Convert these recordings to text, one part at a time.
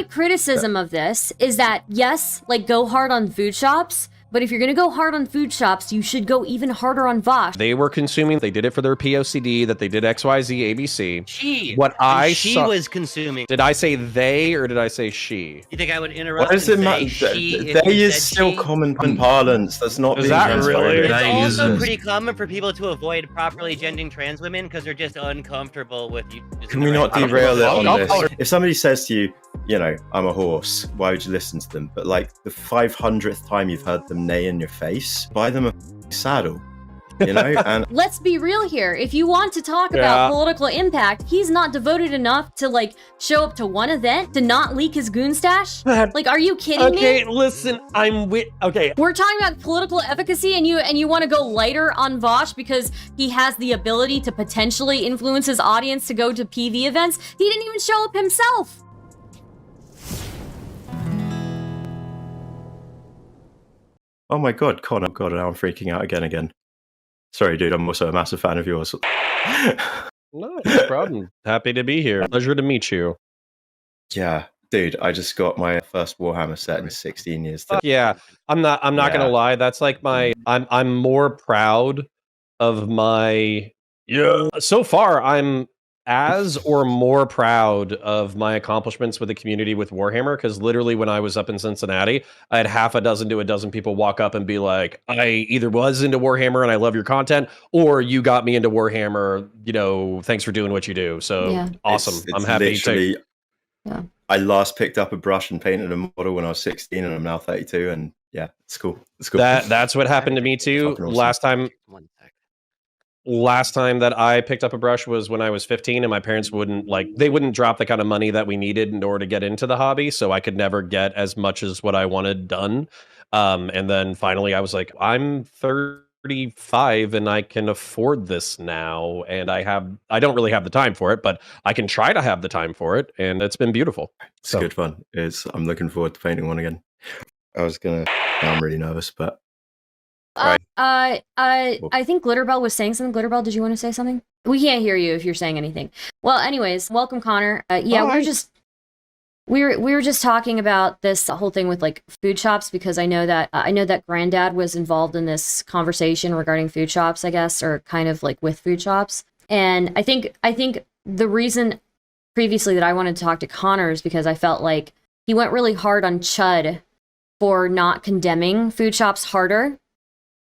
my criticism of this is that, yes, like, go hard on food shops, but if you're gonna go hard on food shops, you should go even harder on Vaush. They were consuming, they did it for their POCD, that they did XYZ, ABC. She was consuming. Did I say they or did I say she? You think I would interrupt? What does it matter? They is still common parlance. That's not being really? It's also pretty common for people to avoid properly gendering trans women because they're just uncomfortable with you. Can we not derail it on this? If somebody says to you, you know, I'm a horse, why would you listen to them? But like the 500th time you've heard them neigh in your face, buy them a saddle, you know? And let's be real here. If you want to talk about political impact, he's not devoted enough to like show up to one event, to not leak his goon stash. Like, are you kidding me? Okay, listen, We're talking about political efficacy, and you want to go lighter on Vaush because he has the ability to potentially influence his audience to go to PV events. He didn't even show up himself. oh my god, Connor, God, now I'm freaking out again. Sorry, dude, I'm also a massive fan of yours. No problem. Happy to be here. Pleasure to meet you. Yeah, dude, I just got my first Warhammer set in 16 years. Yeah, I'm not gonna lie. That's like I'm more proud of my so far I'm as or more proud of my accomplishments with the community with Warhammer, because literally when I was up in Cincinnati, I had half a dozen to a dozen people walk up and be like, I either was into Warhammer and I love your content, or you got me into Warhammer, you know, thanks for doing what you do. So awesome. I'm happy to. Yeah. I last picked up a brush and painted a model when I was 16 and I'm now 32, and yeah, it's cool. It's cool. That's what happened to me too. Awesome. Last time that I picked up a brush was when I was 15, and my parents wouldn't drop the kind of money that we needed in order to get into the hobby, so I could never get as much as what I wanted done. And then finally I was like, I'm 35 and I can afford this now, and I don't really have the time for it, but I can try to have the time for it, and it's been beautiful. It's good fun. I'm looking forward to painting one again. I'm really nervous, but I think Glitterbell was saying something. Glitterbell, did you want to say something? We can't hear you if you're saying anything. Well, anyways, welcome, Connor. We were just talking about this whole thing with like food shops, because I know that Granddad was involved in this conversation regarding food shops, I guess, or kind of like with food shops. And I think the reason previously that I wanted to talk to Connor is because I felt like he went really hard on Chud for not condemning food shops harder.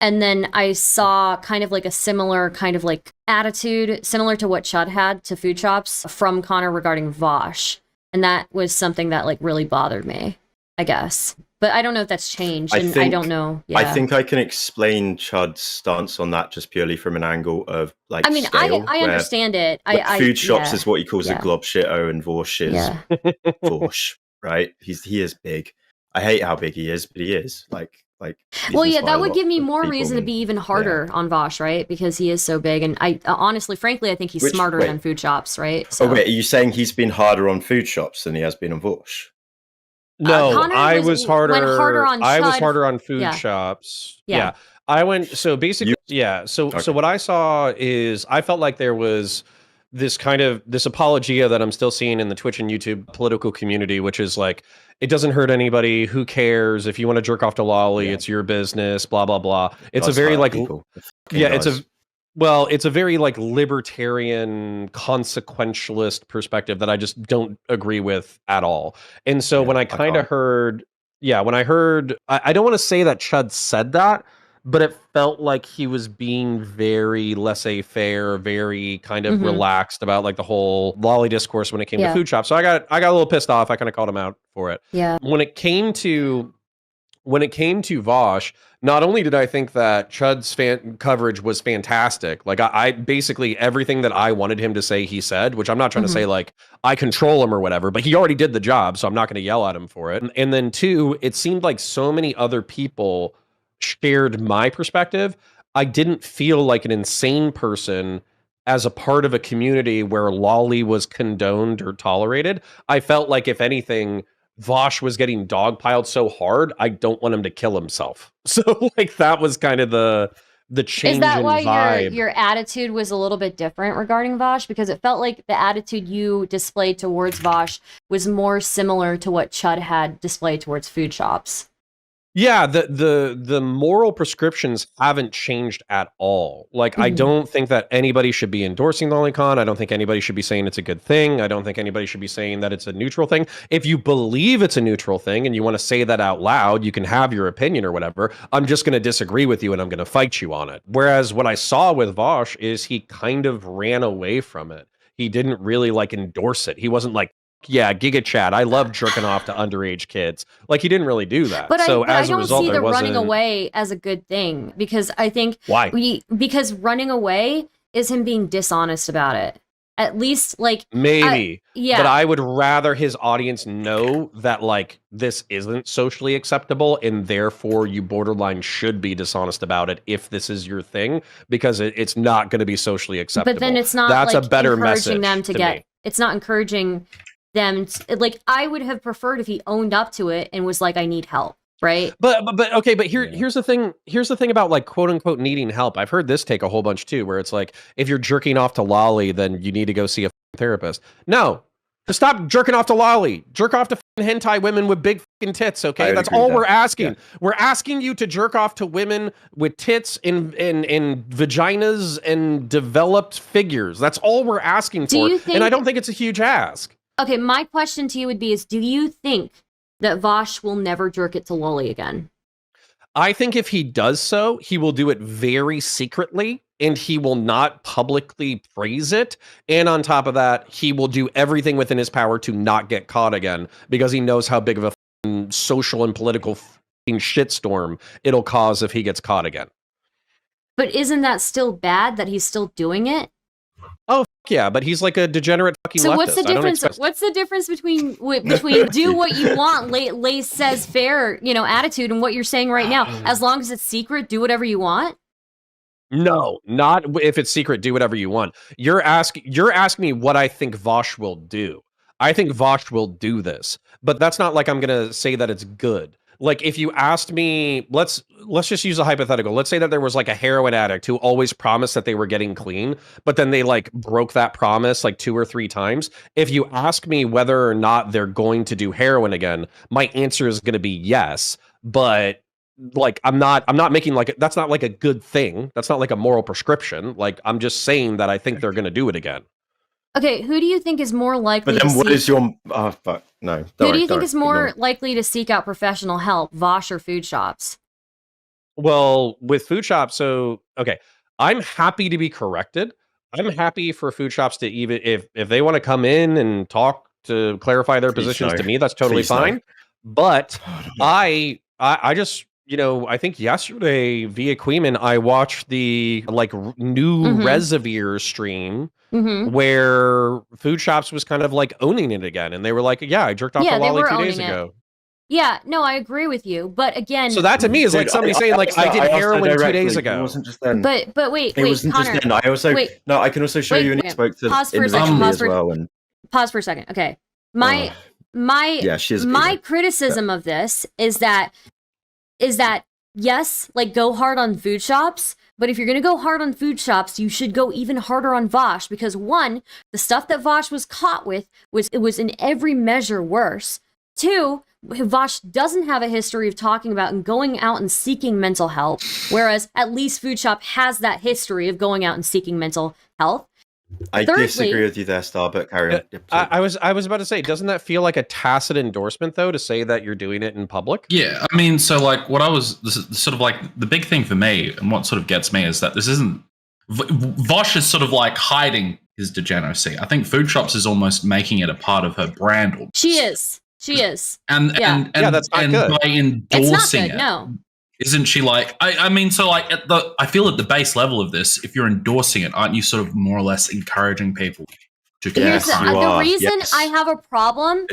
And then I saw kind of like a similar kind of like attitude, similar to what Chud had to food shops, from Connor regarding Vaush. And that was something that like really bothered me, I guess. But I don't know if that's changed. I don't know. Yeah. I think I can explain Chud's stance on that just purely from an angle of like, I mean, scale, I understand it. Food shops is what he calls a glob shitto, and Vaush is Vaush, right? He is big. I hate how big he is, but he is like. Well, yeah, that would give me more reason to be even harder on Vaush, right? Because he is so big, and I honestly, frankly, I think he's smarter than food shops, right? So. Oh wait, are you saying he's been harder on food shops than he has been on Vaush? No, I was harder on food shops. Yeah. I went, so basically, So what I saw is, I felt like there was this apologia that I'm still seeing in the Twitch and YouTube political community, which is like, it doesn't hurt anybody. Who cares? If you want to jerk off to Lolly, it's your business, blah, blah, blah. It's a very like, it's a very like libertarian, consequentialist perspective that I just don't agree with at all. And so when I kind of heard, I don't want to say that Chud said that, but it felt like he was being very laissez-faire, very kind of relaxed about like the whole Lolly discourse when it came to food shops. So I got a little pissed off. I kind of called him out for it. Yeah. When it came to Vaush, not only did I think that Chud's coverage was fantastic, like I basically everything that I wanted him to say, he said, which I'm not trying to say like I control him or whatever, but he already did the job, so I'm not going to yell at him for it. And then two, it seemed like so many other people shared my perspective. I didn't feel like an insane person as a part of a community where Lolly was condoned or tolerated. I felt like, if anything, Vaush was getting dogpiled so hard, I don't want him to kill himself. So like that was kind of the the change Is that in why vibe. your attitude was a little bit different regarding Vaush? Because it felt like the attitude you displayed towards Vaush was more similar to what Chud had displayed towards food shops. Yeah, the moral prescriptions haven't changed at all. Like, I don't think that anybody should be endorsing lolicon. I don't think anybody should be saying it's a good thing. I don't think anybody should be saying that it's a neutral thing. If you believe it's a neutral thing and you want to say that out loud, you can have your opinion or whatever. I'm just going to disagree with you and I'm going to fight you on it. Whereas what I saw with Vaush is he kind of ran away from it. He didn't really like endorse it. He wasn't like, yeah, Giga Chat, I love jerking off to underage kids. Like, he didn't really do that. But so I as a don't result, see the there wasn't... running away as a good thing, because I think because running away is him being dishonest about it. At least, like, maybe, yeah. But I would rather his audience know that, like, this isn't socially acceptable, and therefore you borderline should be dishonest about it if this is your thing, because it's not going to be socially acceptable. But then it's not that's like a better encouraging message them to get. me. It's not encouraging them to, like, I would have preferred if he owned up to it and was like, I need help, right? But okay, but here's the thing. Here's the thing about, like, quote unquote needing help. I've heard this take a whole bunch too, where it's like, if you're jerking off to lolly, then you need to go see a therapist. No, just stop jerking off to lolly. Jerk off to hentai women with big fucking tits. Okay, that's all we're asking. Yeah. We're asking you to jerk off to women with tits and vaginas and developed figures. That's all we're asking for. And I don't think it's a huge ask. Okay, my question to you would be: do you think that Vaush will never jerk it to lolly again? I think if he does so, he will do it very secretly, and he will not publicly praise it. And on top of that, he will do everything within his power to not get caught again, because he knows how big of a social and political shitstorm it'll cause if he gets caught again. But isn't that still bad that he's still doing it? Oh, yeah, but he's like a degenerate fucking leftist. So what's the difference? What's the difference between do what you want, Lace says fair, attitude, and what you're saying right now? As long as it's secret, do whatever you want. No, not if it's secret. Do whatever you want. You're asking me what I think Vaush will do. I think Vaush will do this, but that's not like I'm gonna say that it's good. Like, if you asked me, let's just use a hypothetical. Let's say that there was like a heroin addict who always promised that they were getting clean, but then they like broke that promise like 2 or 3 times. If you ask me whether or not they're going to do heroin again, my answer is going to be yes. But like, I'm not making like, that's not like a good thing. That's not like a moral prescription. Like, I'm just saying that I think they're going to do it again. Okay, who do you think is more likely? But then, what is your? Oh fuck, no. Who do you think is more likely to seek out professional help, Vaush or food shops? Well, with food shops, so okay, I'm happy to be corrected. I'm happy for food shops to, even if they want to come in and talk to clarify their positions to me, that's totally fine. But I just, I think yesterday via Queeman, I watched the like new Reservoir stream. Where food shops was kind of like owning it again, and they were like, "Yeah, I jerked off to lolly 2 days ago." Yeah, no, I agree with you, but again, so that to me is like somebody saying, "Like, I did heroin 2 days ago." It wasn't just then. But wait, it wasn't Connor, just then. I also I can also show you and spoke to individually as well. And pause for a second. Okay, my criticism of this is that yes, like, go hard on food shops. But if you're going to go hard on food shops, you should go even harder on Vaush, because 1, the stuff that Vaush was caught with was in every measure worse. 2, Vaush doesn't have a history of talking about and going out and seeking mental health, whereas at least food shop has that history of going out and seeking mental health. I disagree with you there, Star, but carry on. I was about to say, doesn't that feel like a tacit endorsement, though, to say that you're doing it in public? Yeah, I mean, so like this is sort of like the big thing for me, and what sort of gets me is that this isn't, Vaush is sort of like hiding his degeneracy. I think food shops is almost making it a part of her brand. She is. And that's not good. By endorsing it's not good, it. No. Isn't she like, I mean, so like I feel at the base level of this, if you're endorsing it, aren't you sort of more or less encouraging people to the reason I have a problem,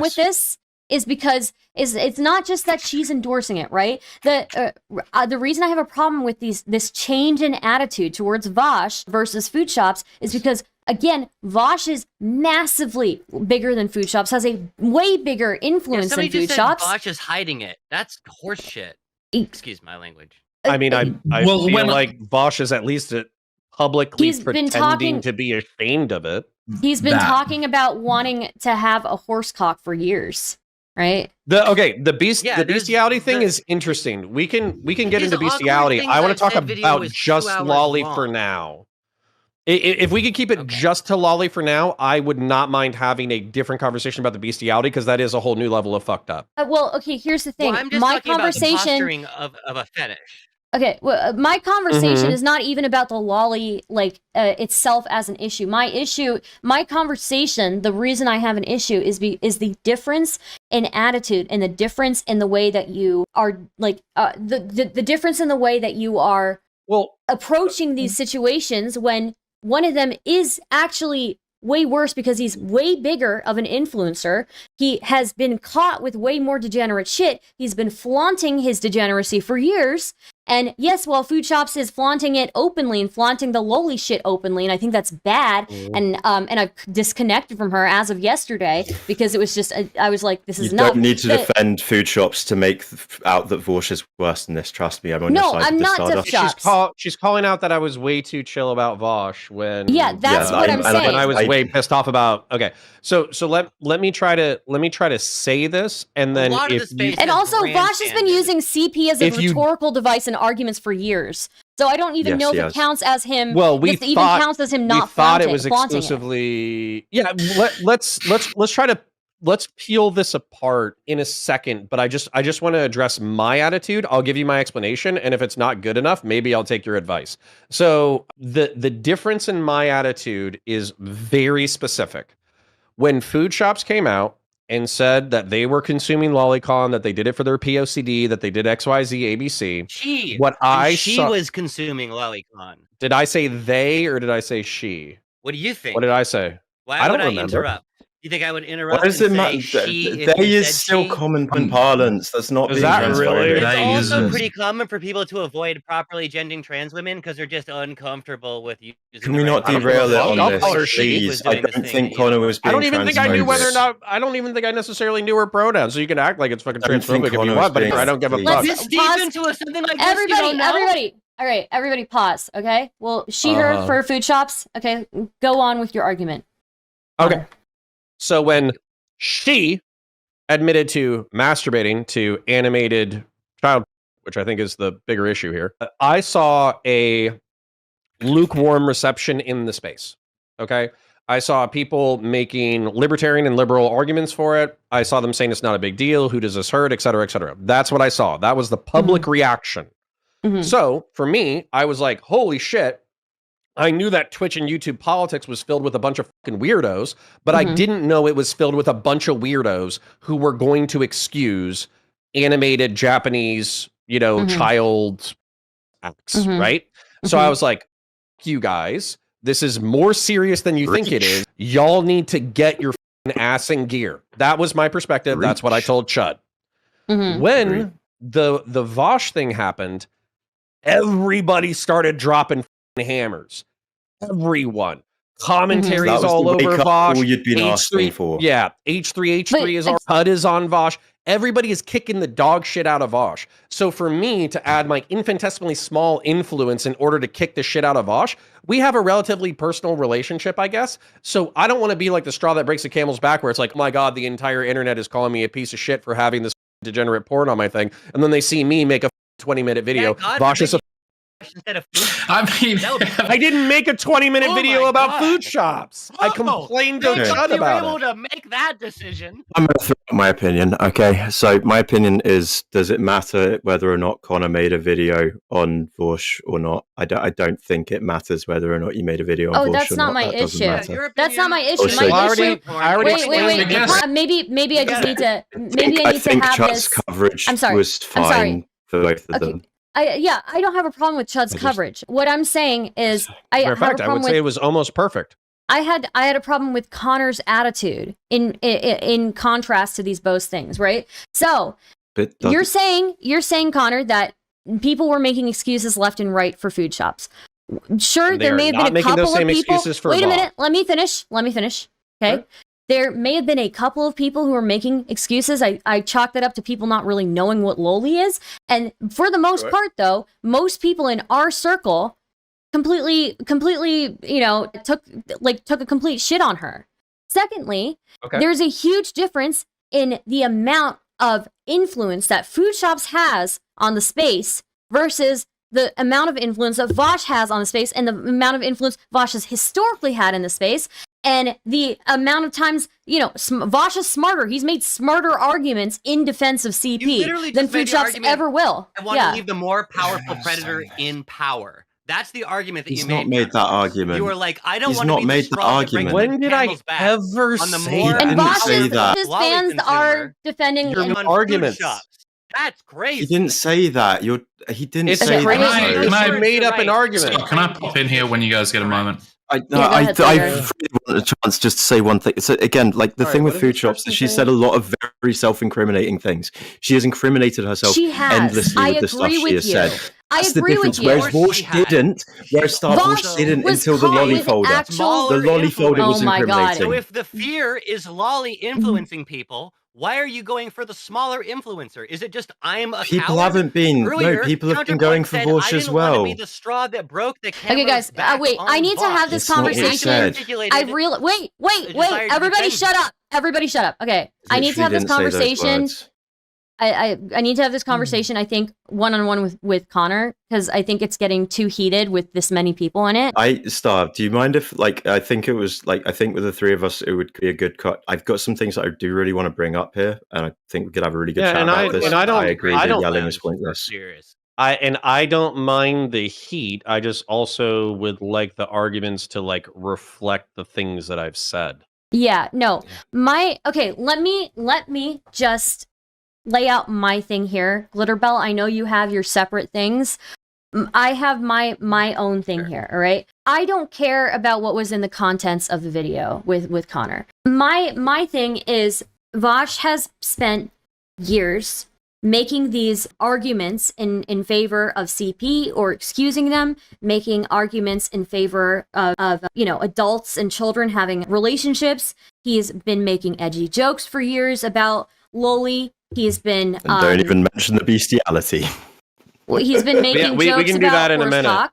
with this is because it's not just that she's endorsing it, right? The reason I have a problem with this change in attitude towards Vaush versus food shops is because, again, Vaush is massively bigger than food shops, has a way bigger influence than food shops. Vaush is hiding it. That's horseshit. Excuse my language. I mean, I feel like Vaush is at least publicly pretending to be ashamed of it. He's been talking about wanting to have a horse cock for years, right? The bestiality thing is interesting. We can get into bestiality. I want to talk about just lolly for now. If we could keep it just to lolly for now, I would not mind having a different conversation about the bestiality, because that is a whole new level of fucked up. Here's the thing. Well, I'm just talking about the posturing of a fetish. Okay, well, my conversation is not even about the lolly itself as an issue. My conversation, the reason I have an issue is the difference in attitude and the difference in the way that you are the difference in the way that you are approaching these situations, when one of them is actually way worse because he's way bigger of an influencer. He has been caught with way more degenerate shit. He's been flaunting his degeneracy for years. And yes, while Food Shops is flaunting it openly and flaunting the lowly shit openly, and I think that's bad. And I've disconnected from her as of yesterday, because it was just I was like, this is not. You don't need to defend Food Shops to make out that Vaush is worse than this. Trust me, I'm on your side. No, I'm not Stardust. She's calling out that I was way too chill about Vaush when. Yeah, that's what I'm saying. When I was way pissed off about. Okay, so let me try to say this, and then and also Vaush has been using CP as a rhetorical device in arguments for years, so I don't even know if it counts as him. Well, we counts as him not. We thought it was exclusively. Yeah, let's try to peel this apart in a second. But I just want to address my attitude. I'll give you my explanation, and if it's not good enough, maybe I'll take your advice. So the difference in my attitude is very specific. When Food Shops came out and said that they were consuming Lolicon, that they did it for their POCD, that they did XYZ ABC. She was consuming Lolicon. Did I say they or did I say she? What do you think? What did I say? Why would I interrupt? You think I would interrupt? What does it matter? They is still common parlance. That's not. Is that really? It's also pretty common for people to avoid properly gendering trans women because they're just uncomfortable with using. Can we not derail it on this, please? I don't think Connor was being. I don't even think I knew whether or not. I don't even think I necessarily knew her pronouns. So you can act like it's fucking transphobic if you want, but I don't give a fuck. Let's deep into something like everybody. All right, everybody, pause. Okay. Well, her for Food Shops. Okay, go on with your argument. Okay. So when she admitted to masturbating to animated child, which I think is the bigger issue here, I saw a lukewarm reception in the space. Okay. I saw people making libertarian and liberal arguments for it. I saw them saying it's not a big deal. Who does this hurt? Et cetera, et cetera. That's what I saw. That was the public reaction. So for me, I was like, holy shit. I knew that Twitch and YouTube politics was filled with a bunch of fucking weirdos, but I didn't know it was filled with a bunch of weirdos who were going to excuse animated Japanese, child acts, right? So I was like, you guys, this is more serious than you think it is. Y'all need to get your ass in gear. That was my perspective. That's what I told Chud. When the Vaush thing happened, everybody started dropping hammers. Everyone. Commentaries all over Vaush. You'd been asking for. Yeah, H3 is on. HUD is on Vaush. Everybody is kicking the dog shit out of Vaush. So for me to add my infinitesimally small influence in order to kick the shit out of Vaush, we have a relatively personal relationship, I guess. So I don't want to be like the straw that breaks the camel's back, where it's like, oh my God, the entire internet is calling me a piece of shit for having this degenerate porn on my thing. And then they see me make a 20-minute video. Vaush is a instead of food. I didn't make a 20-minute video about Food Shops. I complained to Chud about it. You were able to make that decision. I'm going to throw out my opinion. Okay, so my opinion is: does it matter whether or not Connor made a video on Vaush or not? I don't think it matters whether or not you made a video on Vaush. That's not my issue. That's not my issue. Also, my issue. I already wait. Maybe I just need to. Maybe I need to have Chud's coverage was fine for both of them. I don't have a problem with Chud's coverage. What I'm saying is, I would say it was almost perfect. I had a problem with Connor's attitude in contrast to these both things, right? So you're saying, Connor, that people were making excuses left and right for Food Shops. Sure, there may have been a couple of people. Wait a minute, let me finish. Okay. There may have been a couple of people who are making excuses. I chalk that up to people not really knowing what loli is. And for the most part, though, most people in our circle completely, you know, took a complete shit on her. Secondly, there's a huge difference in the amount of influence that Food Shops has on the space versus the amount of influence that Vaush has on the space, and the amount of influence Vaush has historically had in the space, and the amount of times, you know, Vaush is smarter. He's made smarter arguments in defense of CP than Food Shops ever will. I want to leave the more powerful predator in power. That's the argument that you made. He's not made that argument. You were like, I don't want to be the straw that brings the When did I ever say that? And Vaush's fans are defending your arguments. That's crazy. He didn't say that. He didn't say that. Can I made up an argument? So can I pop in here when you guys get a moment? I really want a chance just to say one thing. So again, like the thing with Food Shops, she said a lot of very self-incriminating things. She has incriminated herself endlessly with the stuff she has said. That's the difference. Whereas Vaush didn't. Whereas Stardust didn't until the lolly folder. The lolly folder was incriminating. So if the fear is lolly influencing people, why are you going for the smaller influencer? Is it just I'm a people coward? Haven't been. Earlier, no, people have been going for Vaush as well. I didn't want to be the straw that broke the okay, guys, wait. I need to have this conversation. Wait. Everybody shut up. Everybody shut up. Okay, I need to have this conversation. I need to have this conversation, I think, one-on-one with Connor, because I think it's getting too heated with this many people in it. Do you mind if, like, I think with the three of us, it would be a good cut. I've got some things that I do really want to bring up here, and I think we could have a really good chat about this. I agree that yelling is pointless. I don't mind the heat. I just also would like the arguments to, like, reflect the things that I've said. Yeah, no. Let me just lay out my thing here. Glitterbell, I know you have your separate things. I have my own thing here, all right? I don't care about what was in the contents of the video with Connor. My thing is, Vaush has spent years making these arguments in favor of CP or excusing them, making arguments in favor of you know, adults and children having relationships. He's been making edgy jokes for years about loli. He's been and don't even mention the bestiality. Well, he's been making jokes we can do that in a minute. Talk.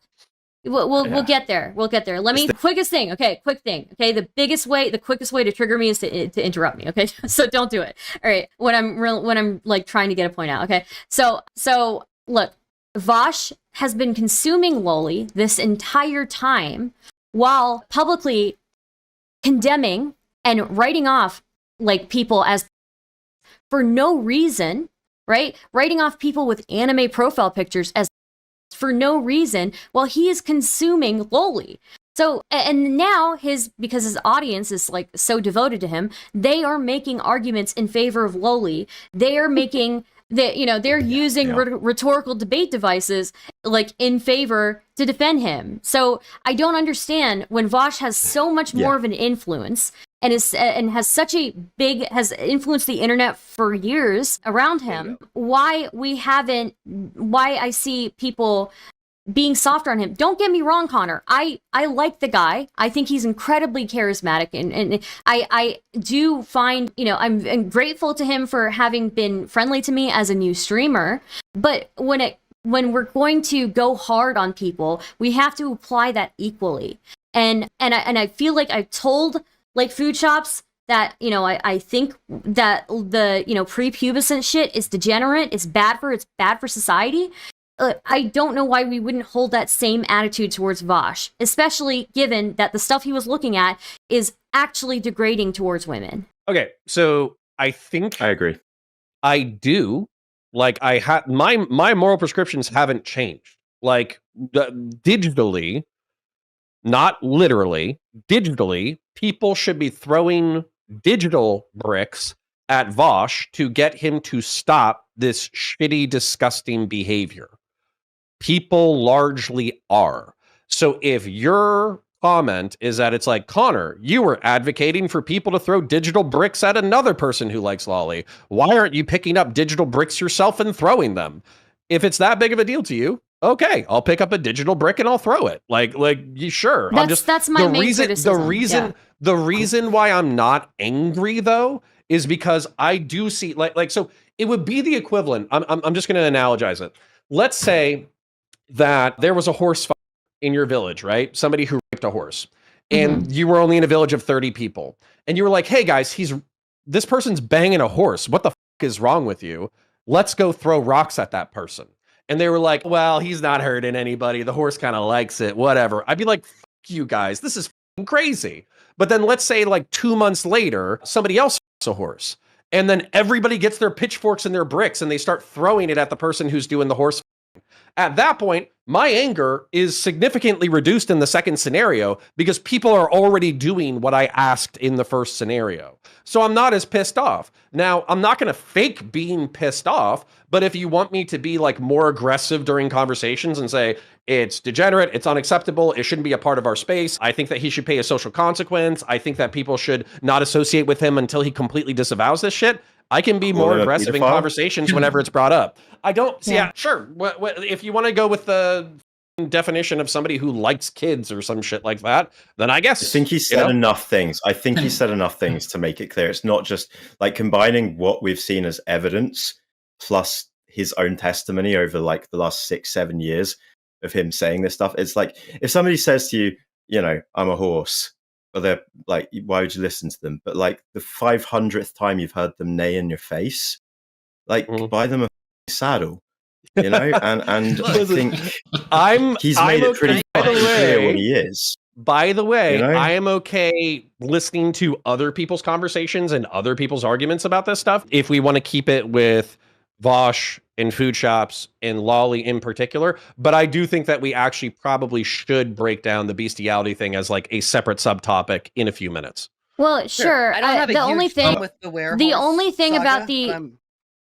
We'll get there. We'll get there. Quickest thing. Okay, quick thing. Okay, the quickest way to trigger me is to interrupt me. Okay, so don't do it. All right, when I'm like trying to get a point out. Okay, so look, Vaush has been consuming loli this entire time while publicly condemning and writing off like people as for no reason, right? Writing off people with anime profile pictures as for no reason while he is consuming loli. So, and now because his audience is like so devoted to him, they are making arguments in favor of loli. They are making they're using rhetorical debate devices like in favor to defend him. So I don't understand when Vaush has so much more of an influence and has influenced the internet for years around him, why I see people being softer on him. Don't get me wrong, Connor. I like the guy. I think he's incredibly charismatic, and I do find, I'm grateful to him for having been friendly to me as a new streamer. But when we're going to go hard on people, we have to apply that equally. And I feel like I've told like Food Shops that, I think that the, prepubescent shit is degenerate. It's bad for society. I don't know why we wouldn't hold that same attitude towards Vaush, especially given that the stuff he was looking at is actually degrading towards women. Okay, so I think I agree. I do. Like, my moral prescriptions haven't changed. Like, digitally, not literally, digitally, people should be throwing digital bricks at Vaush to get him to stop this shitty, disgusting behavior. People largely are. So if your comment is that it's like, Connor, you were advocating for people to throw digital bricks at another person who likes lolly. Why aren't you picking up digital bricks yourself and throwing them? If it's that big of a deal to you, okay, I'll pick up a digital brick and I'll throw it. Like, sure. That's my main criticism. The reason why I'm not angry though is because I do see so it would be the equivalent. I'm just going to analogize it. Let's say that there was a horse fight in your village, right? Somebody who raped a horse, and you were only in a village of 30 people, and you were like, "Hey guys, this person's banging a horse. What the fuck is wrong with you? Let's go throw rocks at that person." And they were like, "Well, he's not hurting anybody. The horse kind of likes it. Whatever." I'd be like, "Fuck you guys. This is crazy." But then let's say like 2 months later, somebody else fucks a horse. And then everybody gets their pitchforks and their bricks and they start throwing it at the person who's doing the horse. At that point, my anger is significantly reduced in the second scenario because people are already doing what I asked in the first scenario. So I'm not as pissed off. Now, I'm not going to fake being pissed off, but if you want me to be like more aggressive during conversations and say, it's degenerate, it's unacceptable, it shouldn't be a part of our space, I think that he should pay a social consequence, I think that people should not associate with him until he completely disavows this shit, I can be more aggressive in conversations whenever it's brought up. I don't see. Yeah, sure. What if you want to go with the definition of somebody who likes kids or some shit like that? Then I guess I think he said enough things. I think he said enough things to make it clear. It's not just like combining what we've seen as evidence plus his own testimony over like the last 6-7 years of him saying this stuff. It's like if somebody says to you, you know, I'm a horse. Or they're like, why would you listen to them? But like the 500th time you've heard them neigh in your face, like buy them a saddle, you know. And I think he's made it pretty clear what he is. By the way, you know? I am okay listening to other people's conversations and other people's arguments about this stuff. If we want to keep it with Vaush and food shops and Lolly in particular, but I do think that we actually probably should break down the bestiality thing as like a separate subtopic in a few minutes. Well, sure. I don't have the only thing with the only thing about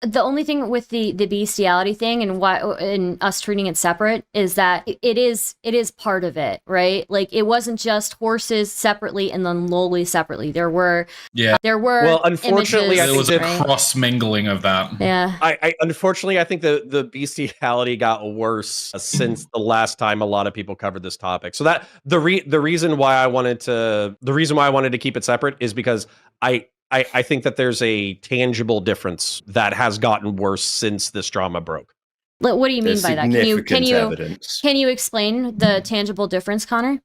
the only thing with the bestiality thing and why and us treating it separate is that it is part of it, right? Like it wasn't just horses separately and then lowly separately. There were well, unfortunately images, there was a cross mingling of that. Yeah. I unfortunately I think the bestiality got worse since the last time a lot of people covered this topic. So that the reason why I wanted to keep it separate is because I think that there's a tangible difference that has gotten worse since this drama broke. What do you mean by that? Can you explain the tangible difference, Connor?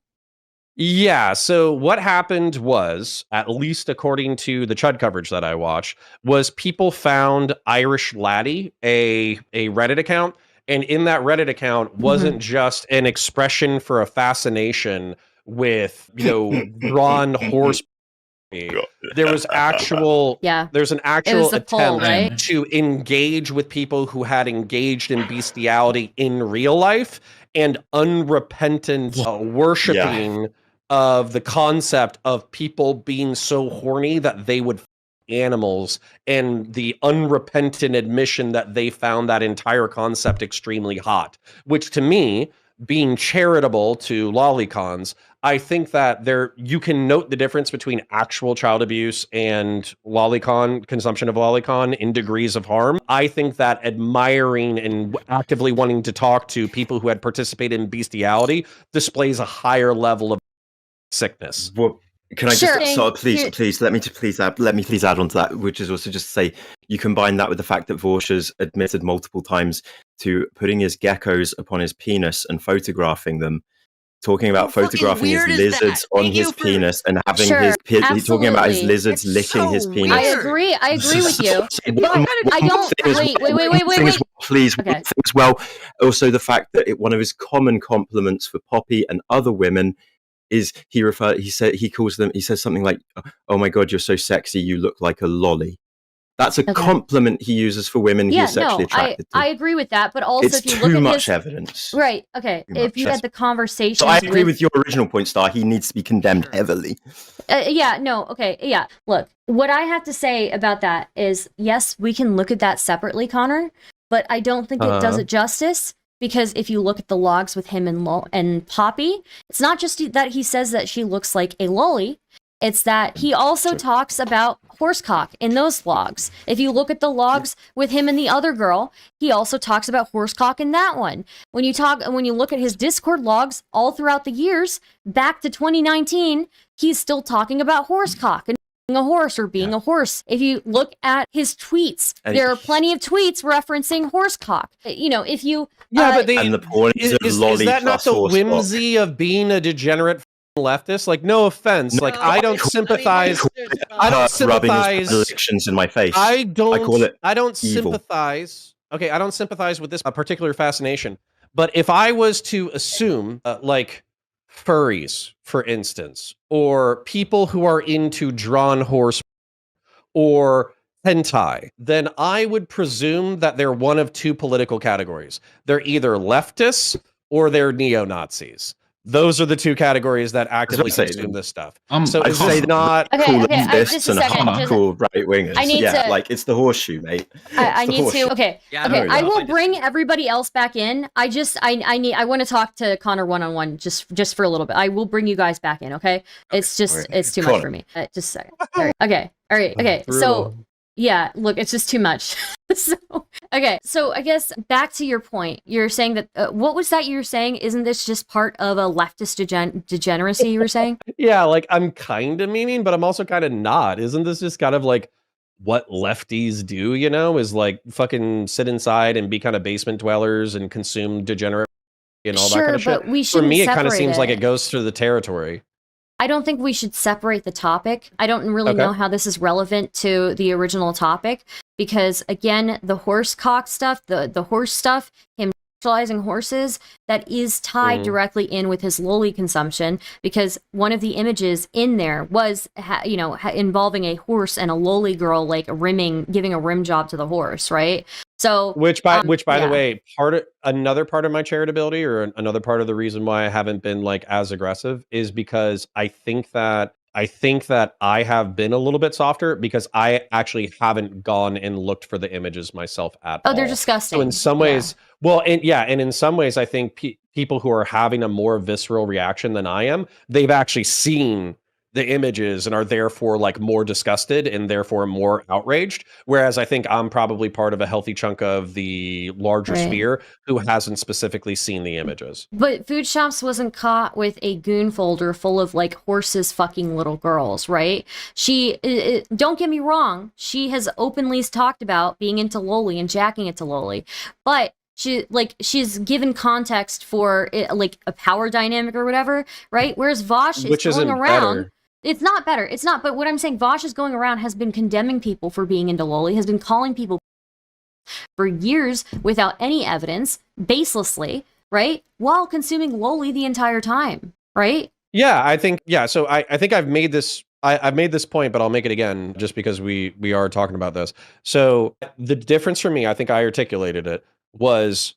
Yeah, so what happened was, at least according to the Chud coverage that I watched, was people found Irish Laddie, a Reddit account, and in that Reddit account wasn't just an expression for a fascination with, you know, drawn horse. There was there's an actual attempt to engage with people who had engaged in bestiality in real life and unrepentant worshiping of the concept of people being so horny that they would animals, and the unrepentant admission that they found that entire concept extremely hot, which to me, being charitable to lolicons, I think that you can note the difference between actual child abuse and lolicon consumption of lolicon in degrees of harm. I think that admiring and actively wanting to talk to people who had participated in bestiality displays a higher level of sickness. Well, can I please let me add on to that, which is also just to say you combine that with the fact that Vaush has admitted multiple times to putting his geckos upon his penis and photographing them. Talking about photographing his lizards on his penis and having he's talking about his lizards licking his penis. I agree with you. I don't wait. Please. Okay. Well, also the fact that one of his common compliments for Poppy and other women is he says something like, "Oh my God, you're so sexy, you look like a lolly." That's a compliment he uses for women he's sexually attracted to. I agree with that, but also if you look at too much evidence. Right, okay. If you had the conversation... So I agree with your original point, Star. He needs to be condemned heavily. Yeah. Look, what I have to say about that is, yes, we can look at that separately, Connor, but I don't think it does it justice. Because if you look at the logs with him and Poppy, it's not just that he says that she looks like a lolly. It's that he also talks about horsecock in those logs. If you look at the logs with him and the other girl, he also talks about horsecock in that one. When you look at his Discord logs all throughout the years, back to 2019, he's still talking about horsecock and being a horse or being a horse. If you look at his tweets, there are plenty of tweets referencing horsecock. You know, if you but they, and the point is that not the whimsy of being a degenerate leftist? Like, no offense, like I don't sympathize. I don't sympathize. Elections in my face. I don't evil. sympathize. Okay, I don't sympathize with this particular fascination. But if I was to assume, like furries, for instance, or people who are into drawn horse or hentai, then I would presume that they're one of two political categories. They're either leftists or they're neo-Nazis. Those are the two categories that actively consume this stuff. So I'd say not cool leftists and cool right wingers. Like it's the horseshoe, mate. I need to. Okay. I will bring everybody else back in. I want to talk to Connor one-on-one just for a little bit. I will bring you guys back in. Okay. It's just it's too much for me. Just a second. All right. Okay. So. Yeah, look, it's just too much. So I guess back to your point, you're saying that, what was that you were saying? Isn't this just part of a leftist degeneracy you were saying? Yeah, like I'm kind of memeing, but I'm also kind of not. Isn't this just kind of like what lefties do, you know, is like fucking sit inside and be kind of basement dwellers and consume degenerate and all that kind of shit? But we For me, it kind of seems like it goes through the territory. I don't think we should separate the topic. I don't really know how this is relevant to the original topic because, again, the horse cock stuff, the horse stuff, him sexualizing horses, that is tied directly in with his loli consumption because one of the images in there was, involving a horse and a loli girl like giving a rim job to the horse, right? So, which by the way, another part of my charitability or another part of the reason why I haven't been like as aggressive is because I think that I have been a little bit softer because I actually haven't gone and looked for the images myself at all. Oh, they're disgusting. So in some ways, and in some ways, I think people who are having a more visceral reaction than I am, they've actually seen the images and are therefore like more disgusted and therefore more outraged. Whereas I think I'm probably part of a healthy chunk of the larger sphere who hasn't specifically seen the images. But Food Shops wasn't caught with a goon folder full of like horses fucking little girls, right? Don't get me wrong, she has openly talked about being into loli and jacking it to loli, but she's given context for it, like a power dynamic or whatever, right? Whereas Vaush is going around. Better. It's not better. It's not. But what I'm saying, Vaush is going around, has been condemning people for being into loli, has been calling people for years without any evidence, baselessly, right? While consuming loli the entire time, right? Yeah, I think. Yeah, so I think I've made this. I've made this point, but I'll make it again just because we are talking about this. So the difference for me, I think I articulated it, was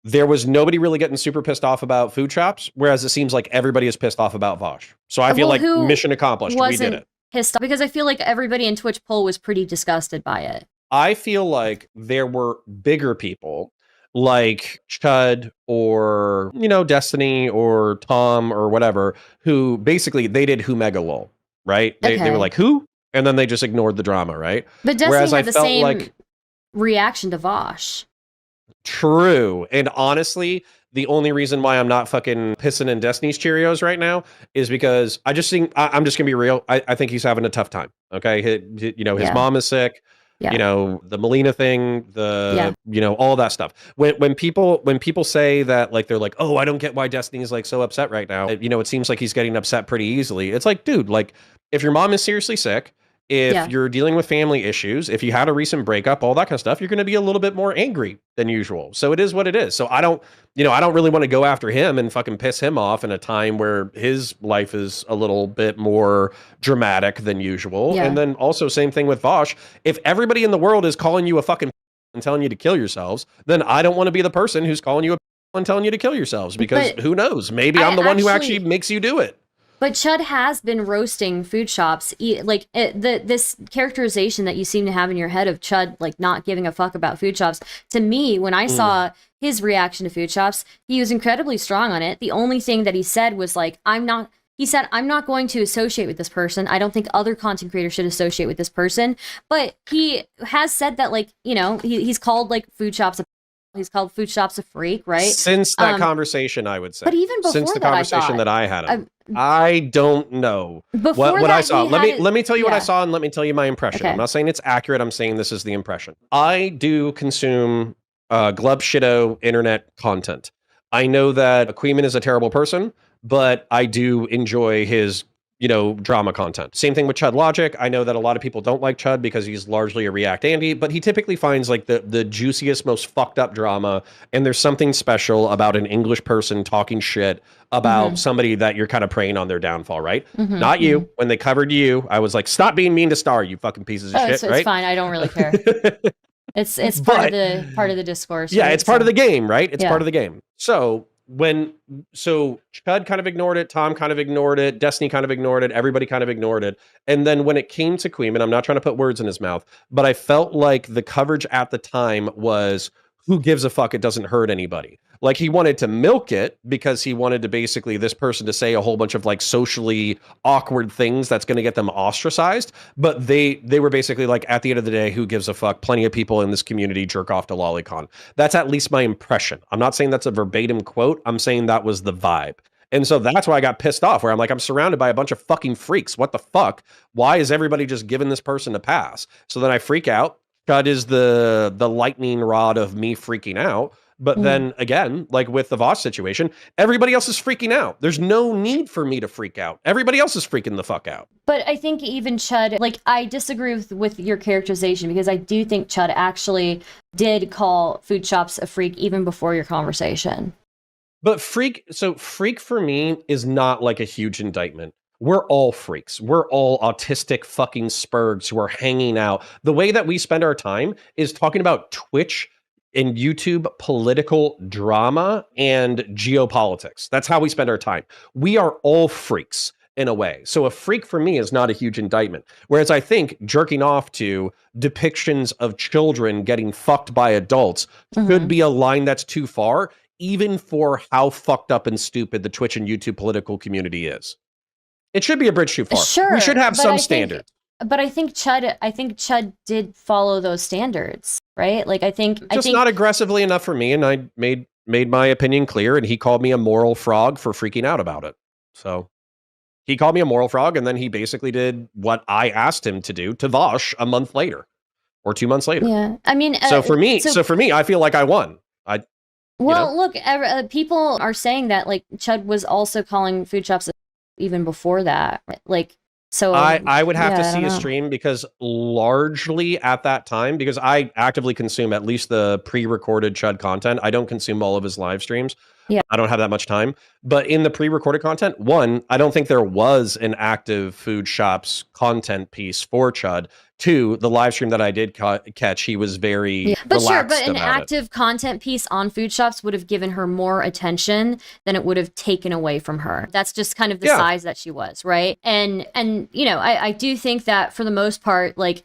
there was nobody really getting super pissed off about Food Shops, whereas it seems like everybody is pissed off about Vaush. So I feel like mission accomplished. We did it. Pissed off because I feel like everybody in Twitch poll was pretty disgusted by it. I feel like there were bigger people like Chud or, Destiny or Tom or whatever, who basically they did who mega lol, right? They were like, who? And then they just ignored the drama, right? But Destiny had the same reaction to Vaush. True. And honestly, the only reason why I'm not fucking pissing in Destiny's Cheerios right now is because I'm just gonna be real. I think he's having a tough time. Okay. His mom is sick. Yeah. The Melina thing, all that stuff. When people say that, like, they're like, oh, I don't get why Destiny is like so upset right now. It seems like he's getting upset pretty easily. It's like, dude, like, if your mom is seriously sick, if you're dealing with family issues, if you had a recent breakup, all that kind of stuff, you're going to be a little bit more angry than usual. So it is what it is. So I don't really want to go after him and fucking piss him off in a time where his life is a little bit more dramatic than usual. Yeah. And then also same thing with Vaush. If everybody in the world is calling you a fucking and telling you to kill yourselves, then I don't want to be the person who's calling you a and telling you to kill yourselves, because who knows? Maybe I'm the one who actually makes you do it. But Chud has been roasting Food Shops. This characterization that you seem to have in your head of Chud, like, not giving a fuck about Food Shops, to me, when I saw his reaction to Food Shops, he was incredibly strong on it. The only thing that he said was, like, I'm not going to associate with this person. I don't think other content creators should associate with this person. But he has said that, like, he's called, like, Food Shops He's called food shops a freak, right? Since that conversation, I would say. But even before since the that, conversation that I had him, I don't know what I saw. Let me tell you what I saw, and let me tell you my impression. Okay. I'm not saying it's accurate. I'm saying this is the impression. I do consume glub shitto internet content. I know that Queeman is a terrible person, but I do enjoy his drama content. Same thing with Chud Logic. I know that a lot of people don't like Chud because he's largely a React Andy, but he typically finds like the juiciest, most fucked up drama. And there's something special about an English person talking shit about somebody that you're kind of preying on their downfall, right? Not you. When they covered you, I was like, stop being mean to Star, you fucking pieces of shit, right? It's fine. I don't really care. It's part of the discourse. Yeah, right? It's part of the game, right? It's part of the game. So Chud kind of ignored it, Tom kind of ignored it, Destiny kind of ignored it, everybody kind of ignored it. And then when it came to Queeman, I'm not trying to put words in his mouth, but I felt like the coverage at the time was, who gives a fuck, it doesn't hurt anybody. Like he wanted to milk it because he wanted to basically this person to say a whole bunch of like socially awkward things that's going to get them ostracized. But they were basically like, at the end of the day, who gives a fuck? Plenty of people in this community jerk off to Lolicon. That's at least my impression. I'm not saying that's a verbatim quote. I'm saying that was the vibe. And so that's why I got pissed off, where I'm like, I'm surrounded by a bunch of fucking freaks. What the fuck? Why is everybody just giving this person a pass? So then I freak out. Chud is the lightning rod of me freaking out. But then again, like with the Vaush situation, everybody else is freaking out. There's no need for me to freak out. Everybody else is freaking the fuck out. But I think even Chud, like I disagree with your characterization, because I do think Chud actually did call food shops a freak even before your conversation. But freak for me is not like a huge indictment. We're all freaks. We're all autistic fucking spurgs who are hanging out. The way that we spend our time is talking about Twitch and YouTube political drama and geopolitics. That's how we spend our time. We are all freaks in a way. So a freak for me is not a huge indictment. Whereas I think jerking off to depictions of children getting fucked by adults could be a line that's too far, even for how fucked up and stupid the Twitch and YouTube political community is. It should be a bridge too far. Sure, we should have some standards. But I think Chud did follow those standards, right? Like I think not aggressively enough for me, and I made my opinion clear, and he called me a moral frog for freaking out about it. So he called me a moral frog, and then he basically did what I asked him to do to Vaush a month later or 2 months later. Yeah, I mean, so for me, I feel like I won. Look, people are saying that like Chud was also calling food shops even before that, like. So I would have to see a stream, because largely at that time, because I actively consume at least the pre-recorded Chud content. I don't consume all of his live streams. Yeah, I don't have that much time. But in the pre-recorded content, one, I don't think there was an active food shops content piece for Chud. Two, the live stream that I did catch, he was very relaxed but an active content piece on food shops would have given her more attention than it would have taken away from her. That's just kind of the size that she was, right? And I do think that for the most part, like,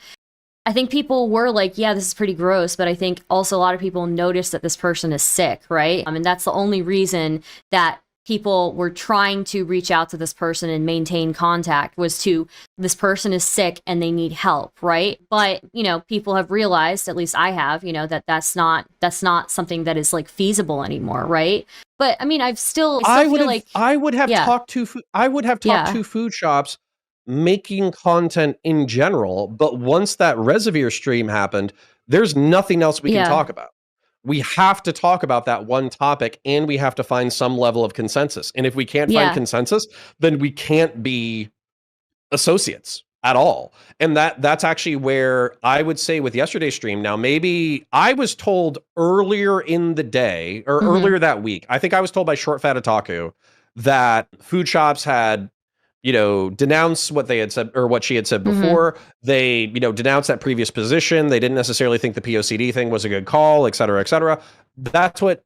I think people were like, yeah, this is pretty gross, but I think also a lot of people noticed that this person is sick, right? I mean, that's the only reason that people were trying to reach out to this person and maintain contact, was to, this person is sick and they need help, right? But people have realized, at least I have, that that's not something that is like feasible anymore, right? But I mean, I would have talked to food shops making content in general, but once that Reservoir stream happened, there's nothing else we can talk about. We have to talk about that one topic, and we have to find some level of consensus. And if we can't find consensus, then we can't be associates at all. And that's actually where I would say with yesterday's stream. Now, maybe I was told earlier in the day, or earlier that week, I think I was told by Short Fat Otaku that food shops had denounce what they had said, or what she had said before. They, denounced that previous position. They didn't necessarily think the POCD thing was a good call, et cetera, et cetera. That's what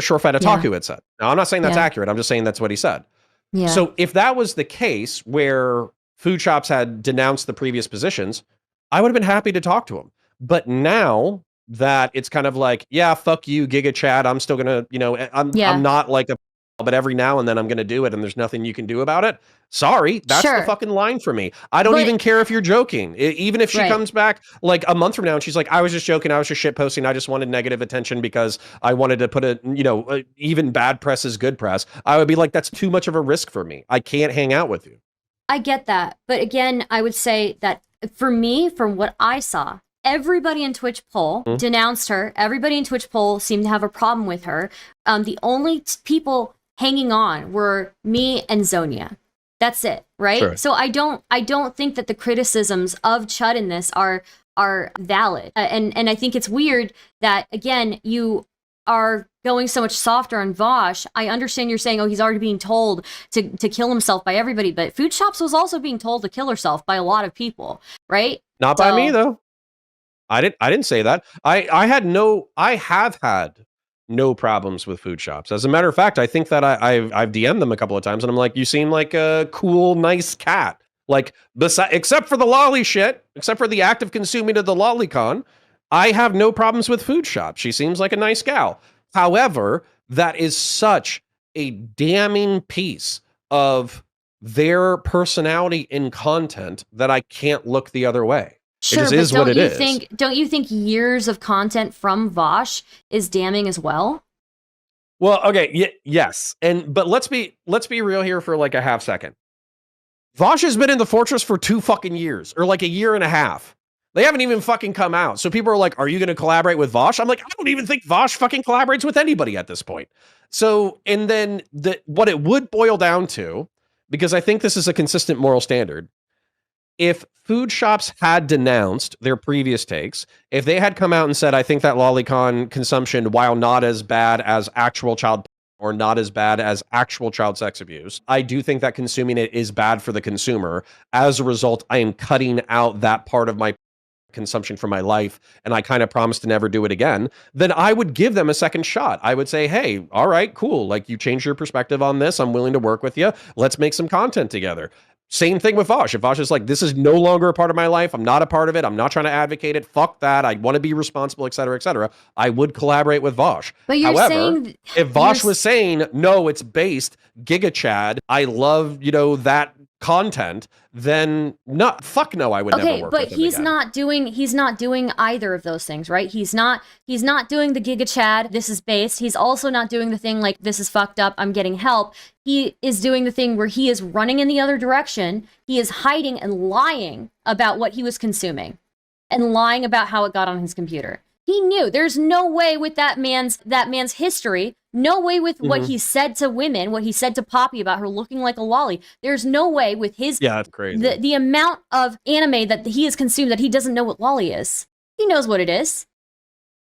Short Fat Otaku had said. Now, I'm not saying that's accurate. I'm just saying that's what he said. Yeah. So if that was the case, where food shops had denounced the previous positions, I would have been happy to talk to him. But now that it's kind of like, yeah, fuck you, Giga Chad, I'm still gonna, I'm not like a but every now and then I'm going to do it and there's nothing you can do about it. Sorry, that's Sure. the fucking line for me. I don't even care if you're joking. Even if she comes back like a month from now and she's like, I was just joking, I was just shit posting, I just wanted negative attention because I wanted to put even bad press is good press. I would be like, that's too much of a risk for me. I can't hang out with you. I get that. But again, I would say that for me, from what I saw, everybody in Twitch poll denounced her. Everybody in Twitch poll seemed to have a problem with her. The only people hanging on were me and Zonia. That's it, right? Sure. So I don't think that the criticisms of Chud in this are valid. And I think it's weird that, again, you are going so much softer on Vaush. I understand you're saying, oh, he's already being told to kill himself by everybody, but Food Shops was also being told to kill herself by a lot of people, right? Not by me, though. I didn't say that. I have had no problems with Food Shops. As a matter of fact, I think that I've DM'd them a couple of times and I'm like, you seem like a cool, nice cat. Like, except for the lolly shit, except for the act of consuming of the lolicon, I have no problems with Food Shop. She seems like a nice gal. However, that is such a damning piece of their personality in content that I can't look the other way. Sure, it just but is what it is. Don't you think years of content from Vaush is damning as well? Well, okay, yes, but let's be real here for like a half second. Vaush has been in the Fortress for 2 fucking years, or like a year and a half. They haven't even fucking come out. So people are like, "Are you going to collaborate with Vaush?" I'm like, I don't even think Vaush fucking collaborates with anybody at this point. So, and then what it would boil down to, because I think this is a consistent moral standard. If Food Shops had denounced their previous takes, if they had come out and said, I think that lolicon consumption, while not as bad as actual child or not as bad as actual child sex abuse, I do think that consuming it is bad for the consumer. As a result, I am cutting out that part of my consumption from my life, and I kind of promise to never do it again, then I would give them a second shot. I would say, hey, all right, cool. Like, you changed your perspective on this. I'm willing to work with you. Let's make some content together. Same thing with Vaush. If Vaush is like, this is no longer a part of my life, I'm not a part of it, I'm not trying to advocate it, fuck that, I want to be responsible, etc., I would collaborate with Vaush. But you're However, saying, if Vaush was saying, no, it's based, Giga Chad, I love, that content, then fuck no, I would never work with him he's again. he's not doing either of those things, right? He's not doing the Giga Chad, this is based. He's also not doing the thing like, this is fucked up, I'm getting help. He is doing the thing where he is running in the other direction. He is hiding and lying about what he was consuming and lying about how it got on his computer. He knew. There's no way with that man's history, no way with what he said to women, what he said to Poppy about her looking like a lolly. There's no way with his that's crazy. The amount of anime that he has consumed that he doesn't know what lolly is. He knows what it is.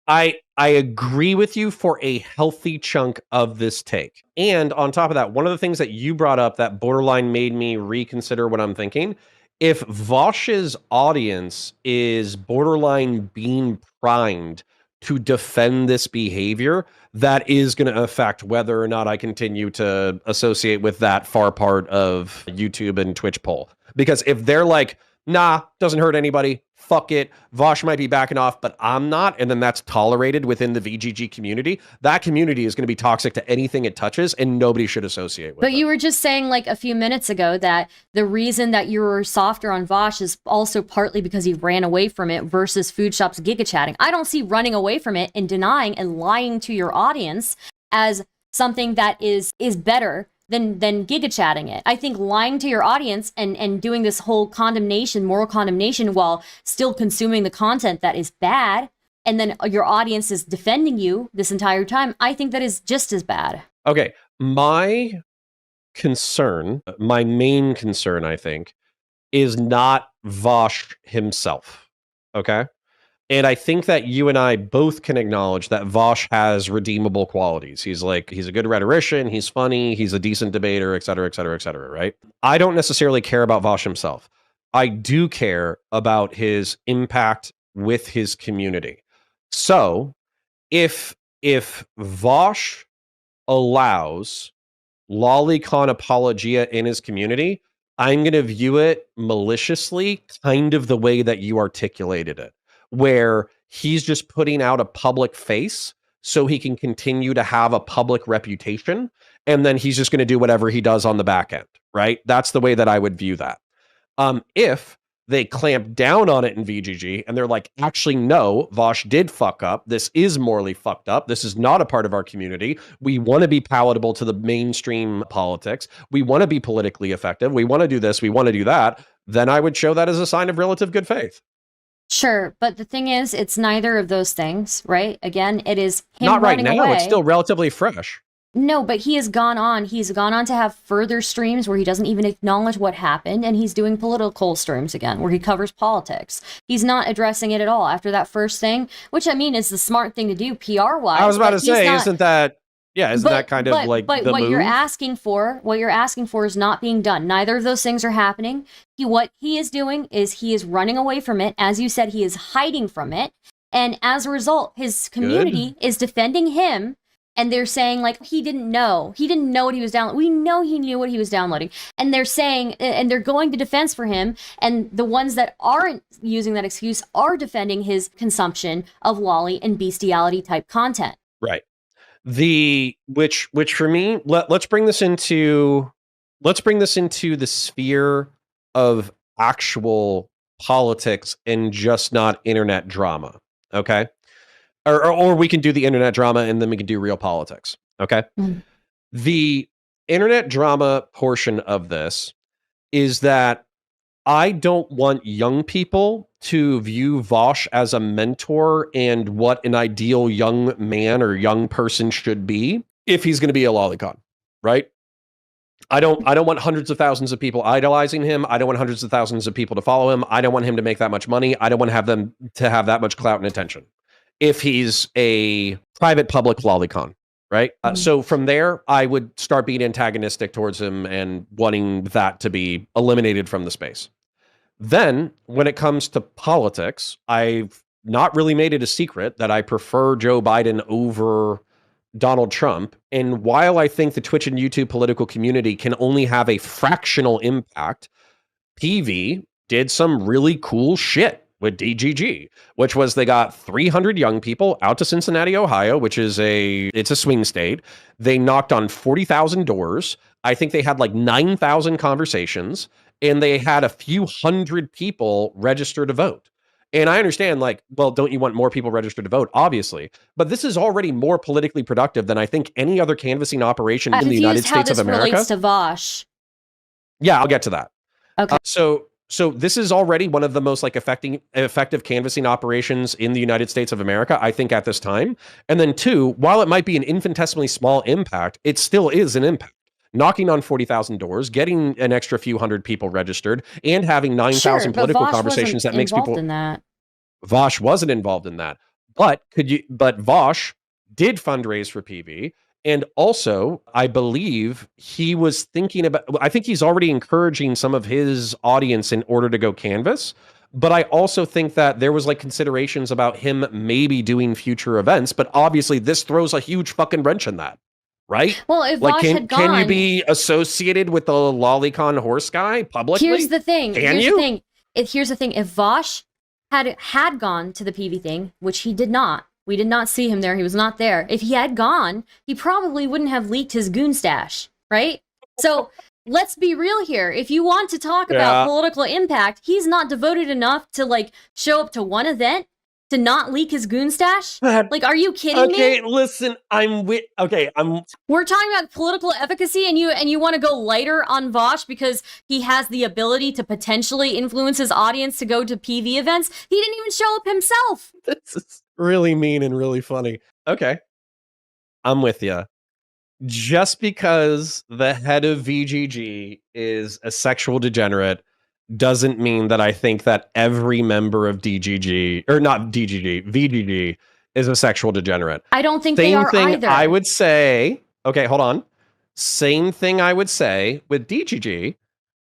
I agree with you for a healthy chunk of this take. And on top of that, one of the things that you brought up that borderline made me reconsider what I'm thinking, if Vaush's audience is borderline being primed to defend this behavior, that is going to affect whether or not I continue to associate with that far part of YouTube and Twitch poll. Because if they're like, nah, doesn't hurt anybody, fuck it, Vaush might be backing off, but I'm not, and then that's tolerated within the VGG community, that community is going to be toxic to anything it touches, and nobody should associate with it. But you were just saying like a few minutes ago that the reason that you were softer on Vaush is also partly because he ran away from it versus Food Shop's Giga Chatting. I don't see running away from it and denying and lying to your audience as something that is better than Giga Chatting it. I think lying to your audience and doing this whole moral condemnation while still consuming the content that is bad, and then your audience is defending you this entire time, I think that is just as bad. Okay, my main concern, I think, is not Vaush himself, okay? And I think that you and I both can acknowledge that Vaush has redeemable qualities. He's a good rhetorician, he's funny, he's a decent debater, etc., right? I don't necessarily care about Vaush himself. I do care about his impact with his community. So, if Vaush allows lolicon apologia in his community, I'm going to view it maliciously, kind of the way that you articulated it, where he's just putting out a public face so he can continue to have a public reputation. and then he's just going to do whatever he does on the back end, right? That's the way that I would view that. If they clamp down on it in VGG and they're like, actually, no, Vaush did fuck up. This is morally fucked up. This is not a part of our community. We want to be palatable to the mainstream politics. We want to be politically effective. We want to do this. We want to do that. Then I would show that as a sign of relative good faith. Sure, but the thing is, it's neither of those things, right? Again, it is him not right running now. away. It's still relatively fresh. No, but he has gone on. He's gone on to have further streams where he doesn't even acknowledge what happened, and he's doing political streams again, where he covers politics. He's not addressing it at all after that first thing, which I mean is the smart thing to do PR-wise. I was about to say, isn't that that kind of like but the what move? you're asking for is not being done. Neither of those things are happening. What he is doing is he is running away from it. As you said, he is hiding from it. And as a result, his community is defending him. And they're saying, like, he didn't know what he was downloading. We know he knew what he was downloading. And they're saying, and they're going to defense for him. And the ones that aren't using that excuse are defending his consumption of lolly and bestiality type content. Right. Which for me, let's bring this into the sphere of actual politics and just not internet drama. Okay. Or we can do the internet drama and then we can do real politics. Okay. Mm. The internet drama portion of this is that I don't want young people to view Vaush as a mentor and what an ideal young man or young person should be if he's going to be a lolicon, right? I don't want hundreds of thousands of people idolizing him. I don't want hundreds of thousands of people to follow him. I don't want him to make that much money. I don't want to have them to have that much clout and attention. If he's a private public lolicon, right? So from there, I would start being antagonistic towards him and wanting that to be eliminated from the space. Then, when it comes to politics, I've not really made it a secret that I prefer Joe Biden over Donald Trump. And while I think the Twitch and YouTube political community can only have a fractional impact, PV did some really cool shit with DGG, which was they got 300 young people out to Cincinnati, Ohio, which is it's a swing state. They knocked on 40,000 doors. I think they had like 9,000 conversations, and they had a few hundred people register to vote. And I understand, like, well, don't you want more people registered to vote? Obviously. But this is already more politically productive than I think any other canvassing operation in the United States of America. Relates to Vaush. Yeah, I'll get to that. Okay. So this is already one of the most like effective canvassing operations in the United States of America, I think, at this time. And then two, while it might be an infinitesimally small impact, it still is an impact. Knocking on 40,000 doors, getting an extra few hundred people registered, and having 9,000 political conversations that makes people. Vaush wasn't involved in that, but Vaush did fundraise for PV. And also, I believe he was thinking about, I think he's already encouraging some of his audience in order to go canvas. But I also think that there was like considerations about him maybe doing future events. But obviously, this throws a huge fucking wrench in that, right? Well, if like, Vaush had gone, can you be associated with the lolicon horse guy publicly? Here's the thing. Here's the thing. If Vaush had gone to the PV thing, which he did not. We did not see him there. He was not there. If he had gone, he probably wouldn't have leaked his goon stash, right? So let's be real here. If you want to talk about political impact, he's not devoted enough to like show up to one event to not leak his goon stash. Like, are you kidding me? Okay, listen, we're talking about political efficacy, and you want to go lighter on Vaush because he has the ability to potentially influence his audience to go to PV events. He didn't even show up himself. This is really mean and really funny. Okay, I'm with you. Just because the head of VGG is a sexual degenerate doesn't mean that I think that every member of VGG is a sexual degenerate. I don't think they are either. Same thing I would say. Okay, hold on. Same thing I would say with DGG.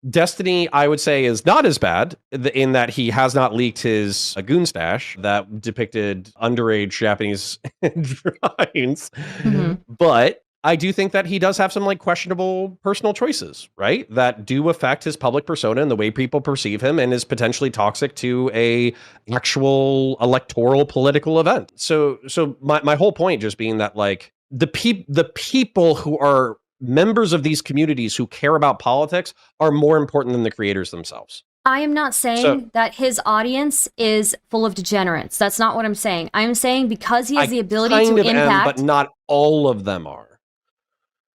Destiny, I would say, is not as bad in that he has not leaked his goon stash that depicted underage Japanese drawings. Mm-hmm. But I do think that he does have some like questionable personal choices, right? That do affect his public persona and the way people perceive him, and is potentially toxic to a actual electoral political event. So my whole point just being that like the people who are members of these communities who care about politics are more important than the creators themselves. I am not saying that his audience is full of degenerates. That's not what I'm saying. I'm saying because he has the ability to impact, but not all of them are.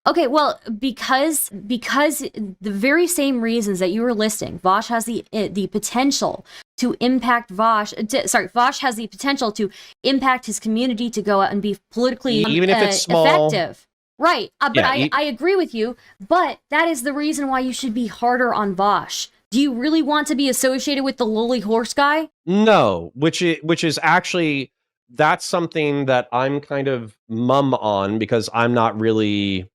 Okay, well, because the very same reasons that you were listing, Vaush has the potential to impact Vaush has the potential to impact his community, to go out and be politically even if it's small, effective. Right, but yeah, I agree with you, but that is the reason why you should be harder on Vaush. Do you really want to be associated with the lowly horse guy? No, which is actually, that's something that I'm kind of mum on, because I'm not really,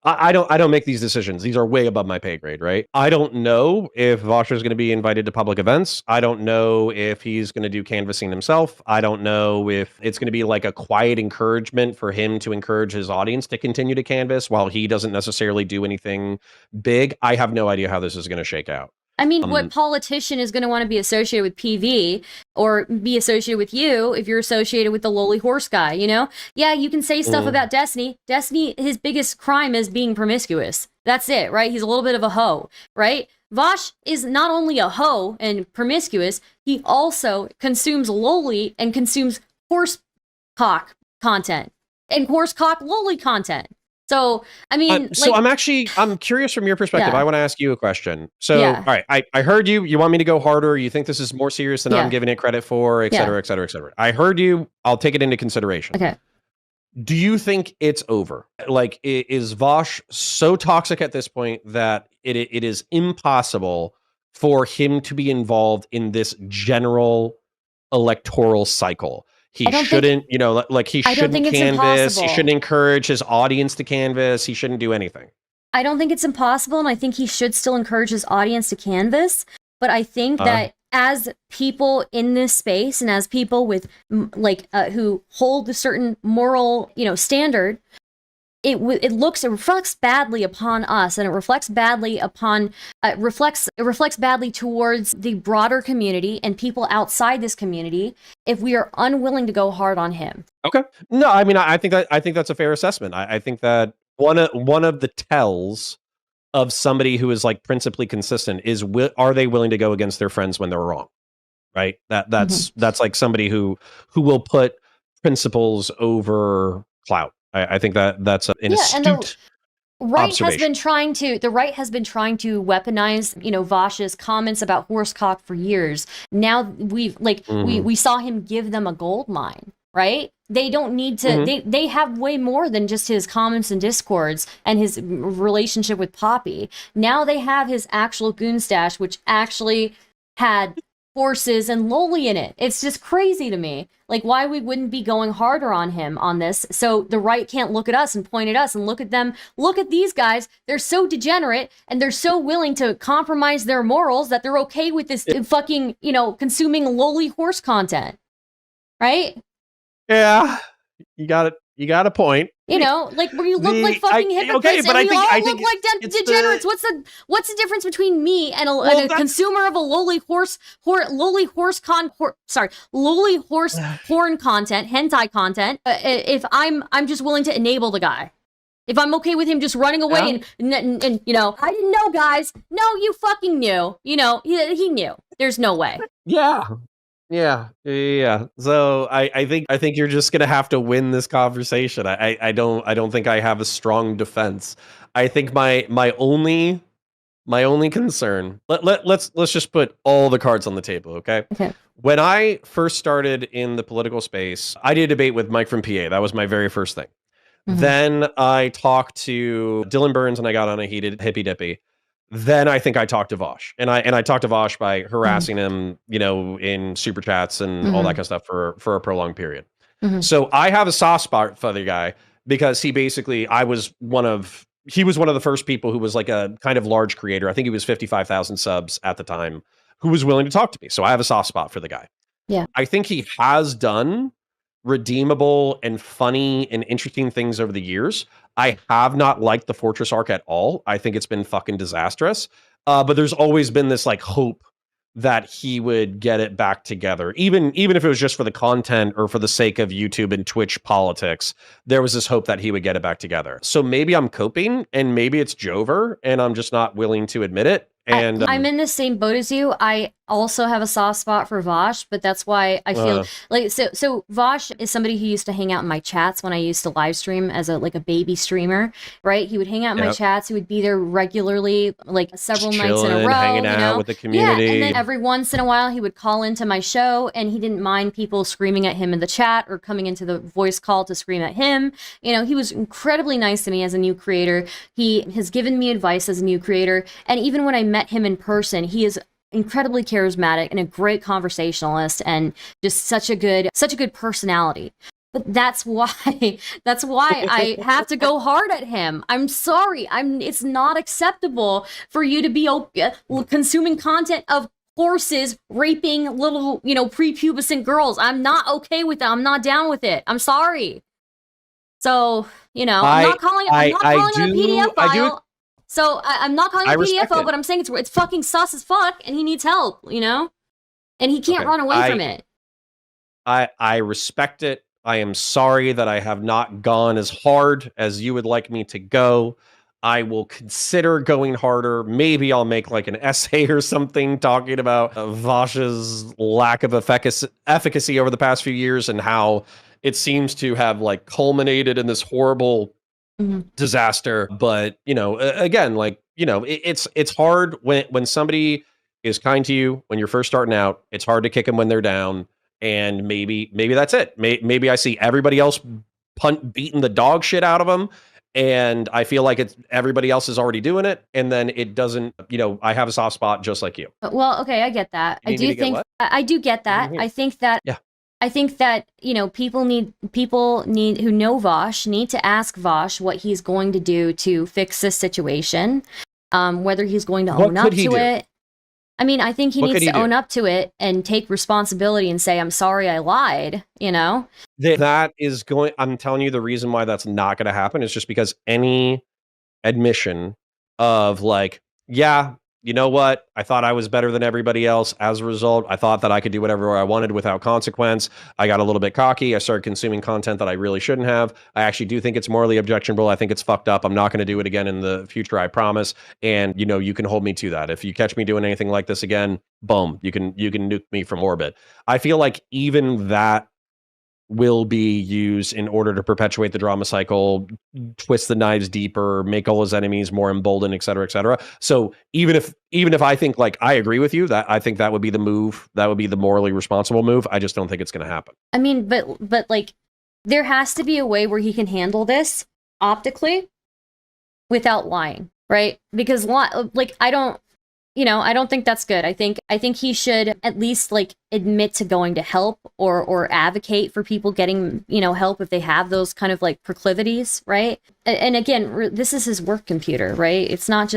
I don't make these decisions. These are way above my pay grade, right? I don't know if Vaush is going to be invited to public events. I don't know if he's going to do canvassing himself. I don't know if it's going to be like a quiet encouragement for him to encourage his audience to continue to canvass while he doesn't necessarily do anything big. I have no idea how this is going to shake out. I mean, what politician is going to want to be associated with PV or be associated with you if you're associated with the lowly horse guy, you know? Yeah, you can say stuff about Destiny. Destiny, his biggest crime is being promiscuous. That's it, right? He's a little bit of a hoe, right? Vaush is not only a hoe and promiscuous, he also consumes lowly and consumes horse cock content and horse cock lowly content. So, I mean, I'm curious from your perspective. I want to ask you a question. So, all right, I heard you. You want me to go harder. You think this is more serious than I'm giving it credit for, et cetera, et cetera, et cetera. I heard you. I'll take it into consideration. Okay. Do you think it's over? Like, is Vaush so toxic at this point that it is impossible for him to be involved in this general electoral cycle? He shouldn't, he shouldn't canvass. He shouldn't encourage his audience to canvass. He shouldn't do anything. I don't think it's impossible, and I think he should still encourage his audience to canvass. But I think that as people in this space and as people with who hold a certain moral, standard, it reflects badly upon us, and it reflects badly upon it reflects badly towards the broader community and people outside this community if we are unwilling to go hard on him. Okay. No, I mean, I think that's a fair assessment. I think that one of the tells of somebody who is like principally consistent is are they willing to go against their friends when they're wrong, right? That's like somebody who will put principles over clout. I think that's an astute right has been trying to weaponize, Vaush's comments about horsecock for years. Now we saw him give them a gold mine, right? They don't need to, they have way more than just his comments and discords and his relationship with Poppy. Now they have his actual goon stash, which actually had horses and lowly in it. It's just crazy to me. Like, why we wouldn't be going harder on him on this, so the right can't look at us and point at us and look at them. Look at these guys. They're so degenerate and they're so willing to compromise their morals that they're okay with this fucking, consuming lowly horse content. Right? Yeah. You got it. You got a point. Where you look like fucking hypocrites, and we all look like degenerates. What's the difference between me and a consumer of a lowly horse porn content, hentai content? If I'm just willing to enable the guy, if I'm okay with him just running away and I didn't know, guys. No, you fucking knew. He knew. There's no way. Yeah. So I think you're just gonna have to win this conversation. I don't think I have a strong defense. I think my only concern. Let's just put all the cards on the table, okay? Okay. When I first started in the political space, I did a debate with Mike from PA. That was my very first thing. Then I talked to Dylan Burns and I got on a heated hippy dippy. Then I think I talked to Vaush, and I talked to Vaush by harassing him, in super chats and all that kind of stuff for a prolonged period. So I have a soft spot for the guy because he basically, he was one of the first people who was like a kind of large creator. I think he was 55,000 subs at the time, who was willing to talk to me. So I have a soft spot for the guy. Yeah. I think he has done redeemable and funny and interesting things over the years. I have not liked the Fortress arc at all. I think it's been fucking disastrous. But there's always been this like hope that he would get it back together, even if it was just for the content or for the sake of YouTube and Twitch politics. There was this hope that he would get it back together. So maybe I'm coping, and maybe it's Jover, and I'm just not willing to admit it. And I'm in the same boat as you. I also have a soft spot for Vaush, but that's why I feel like so Vaush is somebody who used to hang out in my chats when I used to live stream as a baby streamer, right? He would hang out in my chats. He would be there regularly, like several nights in a row, hanging out with the community. Yeah, and then every once in a while he would call into my show, and he didn't mind people screaming at him in the chat or coming into the voice call to scream at him. You know, he was incredibly nice to me as a new creator. He has given me advice as a new creator, and even when I met him in person, he is incredibly charismatic and a great conversationalist and just such a good personality. But that's why I have to go hard at him. I'm sorry. It's not acceptable for you to be consuming content of horses raping little, prepubescent girls. I'm not okay with that. I'm not down with it. I'm sorry. So, I'm not calling it a PDF file. So I'm not calling it a PDF, but I'm saying it's fucking sus as fuck, and he needs help, and he can't run away from it. I respect it. I am sorry that I have not gone as hard as you would like me to go. I will consider going harder. Maybe I'll make like an essay or something talking about Vaush's lack of efficacy over the past few years and how it seems to have like culminated in this horrible disaster. But again, it's hard when somebody is kind to you when you're first starting out. It's hard to kick them when they're down, and maybe that's it. Maybe I see everybody else beating the dog shit out of them, and I feel like everybody else is already doing it, and then it doesn't. I have a soft spot just like you. Well, okay, I get that. I do get that. I think that. Yeah. I think that, people who know Vaush need to ask Vaush what he's going to do to fix this situation, whether he's going to own up to it. I mean, I think he needs to own up to it and take responsibility and say, I'm sorry I lied, That is going, I'm telling you, the reason why that's not going to happen is just because any admission of you know what? I thought I was better than everybody else. As a result, I thought that I could do whatever I wanted without consequence. I got a little bit cocky. I started consuming content that I really shouldn't have. I actually do think it's morally objectionable. I think it's fucked up. I'm not going to do it again in the future, I promise. And you can hold me to that. If you catch me doing anything like this again, boom, you can nuke me from orbit. I feel like even that will be used in order to perpetuate the drama cycle, twist the knives deeper, make all his enemies more emboldened, et cetera, et cetera. So even if I think I agree with you, that I think that would be the move, that would be the morally responsible move. I just don't think it's going to happen. I mean, but there has to be a way where he can handle this optically without lying, right? Because I don't think that's good. I think he should at least admit to going to help or advocate for people getting, help if they have those kind of proclivities, right? And again, this is his work computer, right? It's not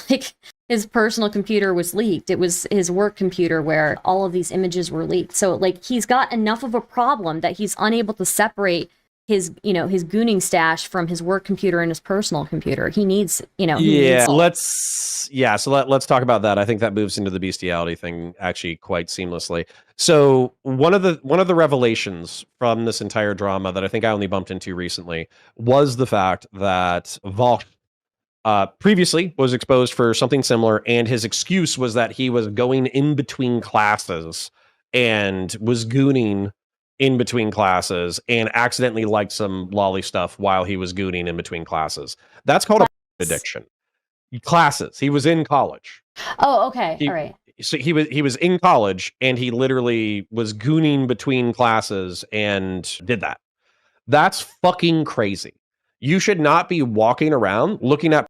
like his personal computer was leaked. It was his work computer where all of these images were leaked. So he's got enough of a problem that he's unable to separate his gooning stash from his work computer and his personal computer. He needs, let's talk about that. I think that moves into the bestiality thing actually quite seamlessly. So one of the revelations from this entire drama that I think I only bumped into recently was the fact that Vaush previously was exposed for something similar, and his excuse was that he was going in between classes and was gooning in between classes and accidentally liked some lolly stuff while he was gooning in between classes. That's called a addiction. Classes. He was in college. Oh, okay. All right. So he was in college and he literally was gooning between classes and did that. That's fucking crazy. You should not be walking around looking at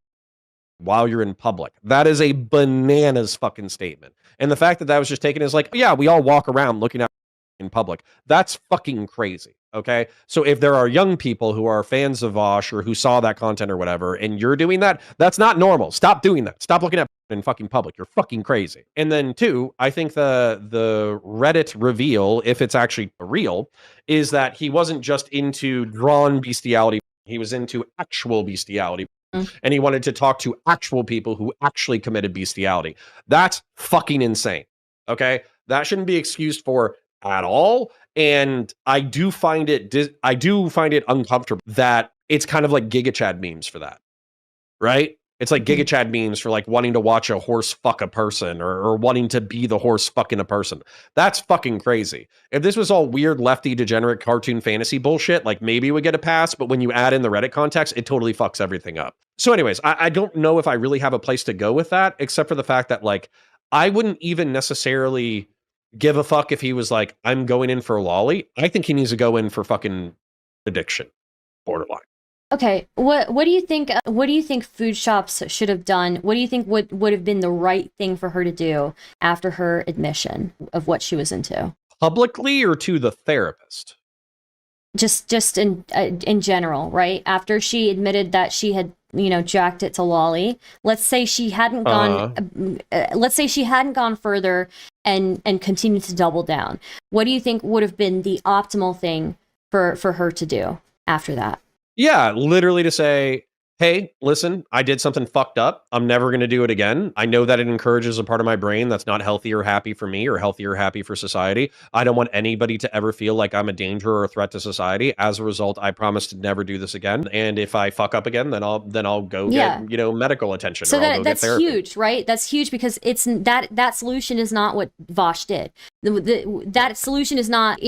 while you're in public. That is a bananas fucking statement. And the fact that was just taken as yeah, we all walk around looking at in public. That's fucking crazy. Okay. So if there are young people who are fans of Vaush or who saw that content or whatever, and you're doing that, that's not normal. Stop doing that. Stop looking at in fucking public. You're fucking crazy. And then two, I think the Reddit reveal, if it's actually real, is that he wasn't just into drawn bestiality. He was into actual bestiality. and he wanted to talk to actual people who actually committed bestiality. That's fucking insane. Okay, that shouldn't be excused for at all. And I do find it uncomfortable that it's kind of like Giga Chad memes for that, right? It's like Giga Chad memes for like wanting to watch a horse fuck a person or wanting to be the horse fucking a person. That's fucking crazy. If this was all weird lefty degenerate cartoon fantasy bullshit, like maybe we get a pass, but when you add in the Reddit context, it totally fucks everything up. So anyways, I don't know if I really have a place to go with that, except for the fact that like, I wouldn't even necessarily give a fuck if he was like, I'm going in for lolly. I think he needs to go in for fucking addiction, borderline. Okay, what do you think? What do you think food shops should have done? What do you think would have been the right thing for her to do after her admission of what she was into? Publicly or to the therapist? Just in general, right? After she admitted that she had, jacked it to lolly. Let's say she hadn't gone. Let's say she hadn't gone further and continued to double down. What do you think would have been the optimal thing for her to do after that? Yeah, literally to say, hey, listen, I did something fucked up. I'm never going to do it again. I know that it encourages a part of my brain that's not healthy or happy for me or healthy or happy for society. I don't want anybody to ever feel like I'm a danger or a threat to society. As a result, I promise to never do this again. And if I fuck up again, then I'll go get, medical attention. So that's huge, right? That's huge because it's that solution is not what Vaush did. That solution is not,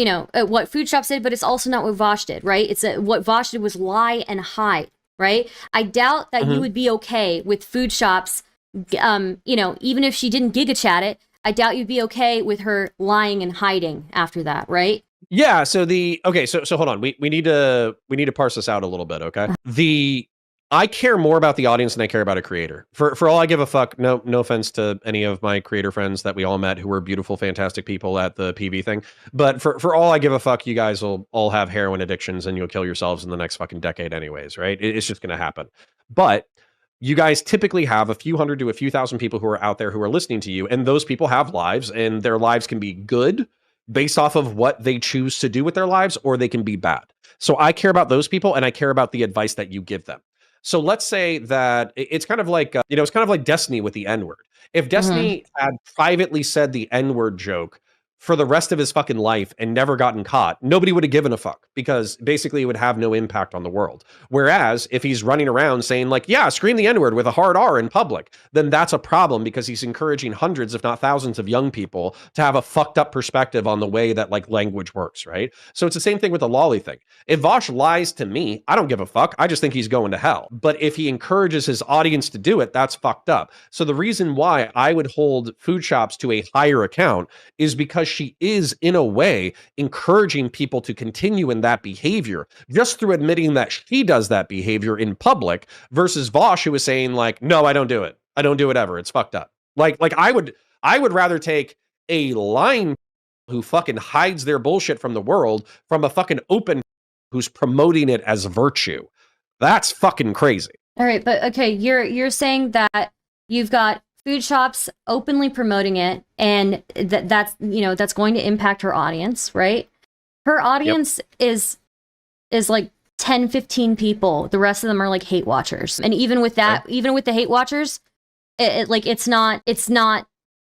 what food shops did, but it's also not what Vaush did, right? It's what Vaush did was lie and hide. Right? I doubt that you would be okay with food shops, even if she didn't Giga Chat it, I doubt you'd be okay with her lying and hiding after that, right? Yeah, so so hold on. We need to parse this out a little bit, okay? I care more about the audience than I care about a creator. For all I give a fuck, no offense to any of my creator friends that we all met who were beautiful, fantastic people at the PV thing. But for all I give a fuck, you guys will all have heroin addictions and you'll kill yourselves in the next fucking decade anyways, right? It's just going to happen. But you guys typically have a few hundred to a few thousand people who are out there who are listening to you. And those people have lives and their lives can be good based off of what they choose to do with their lives, or they can be bad. So I care about those people and I care about the advice that you give them. So let's say that it's kind of like, it's kind of like Destiny with the N-word. If Destiny had privately said the N-word joke for the rest of his fucking life and never gotten caught, nobody would have given a fuck because basically it would have no impact on the world. Whereas if he's running around saying like, yeah, scream the N-word with a hard R in public, then that's a problem because he's encouraging hundreds, if not thousands of young people to have a fucked up perspective on the way that like language works, right? So it's the same thing with the lolly thing. If Vaush lies to me, I don't give a fuck. I just think he's going to hell. But if he encourages his audience to do it, that's fucked up. So the reason why I would hold food shops to a higher account is because she is, in a way, encouraging people to continue in that behavior just through admitting that she does that behavior in public versus Vaush, who is saying like, no, I don't do it. I don't do it ever. It's fucked up. Like I would rather take a lying who fucking hides their bullshit from the world from a fucking open who's promoting it as virtue. That's fucking crazy. All right, but okay, you're saying that you've got food shops openly promoting it, and that's going to impact her audience, right? Her audience is like 10, 15 people. The rest of them are like hate watchers. And even with that, even with the hate watchers, it's not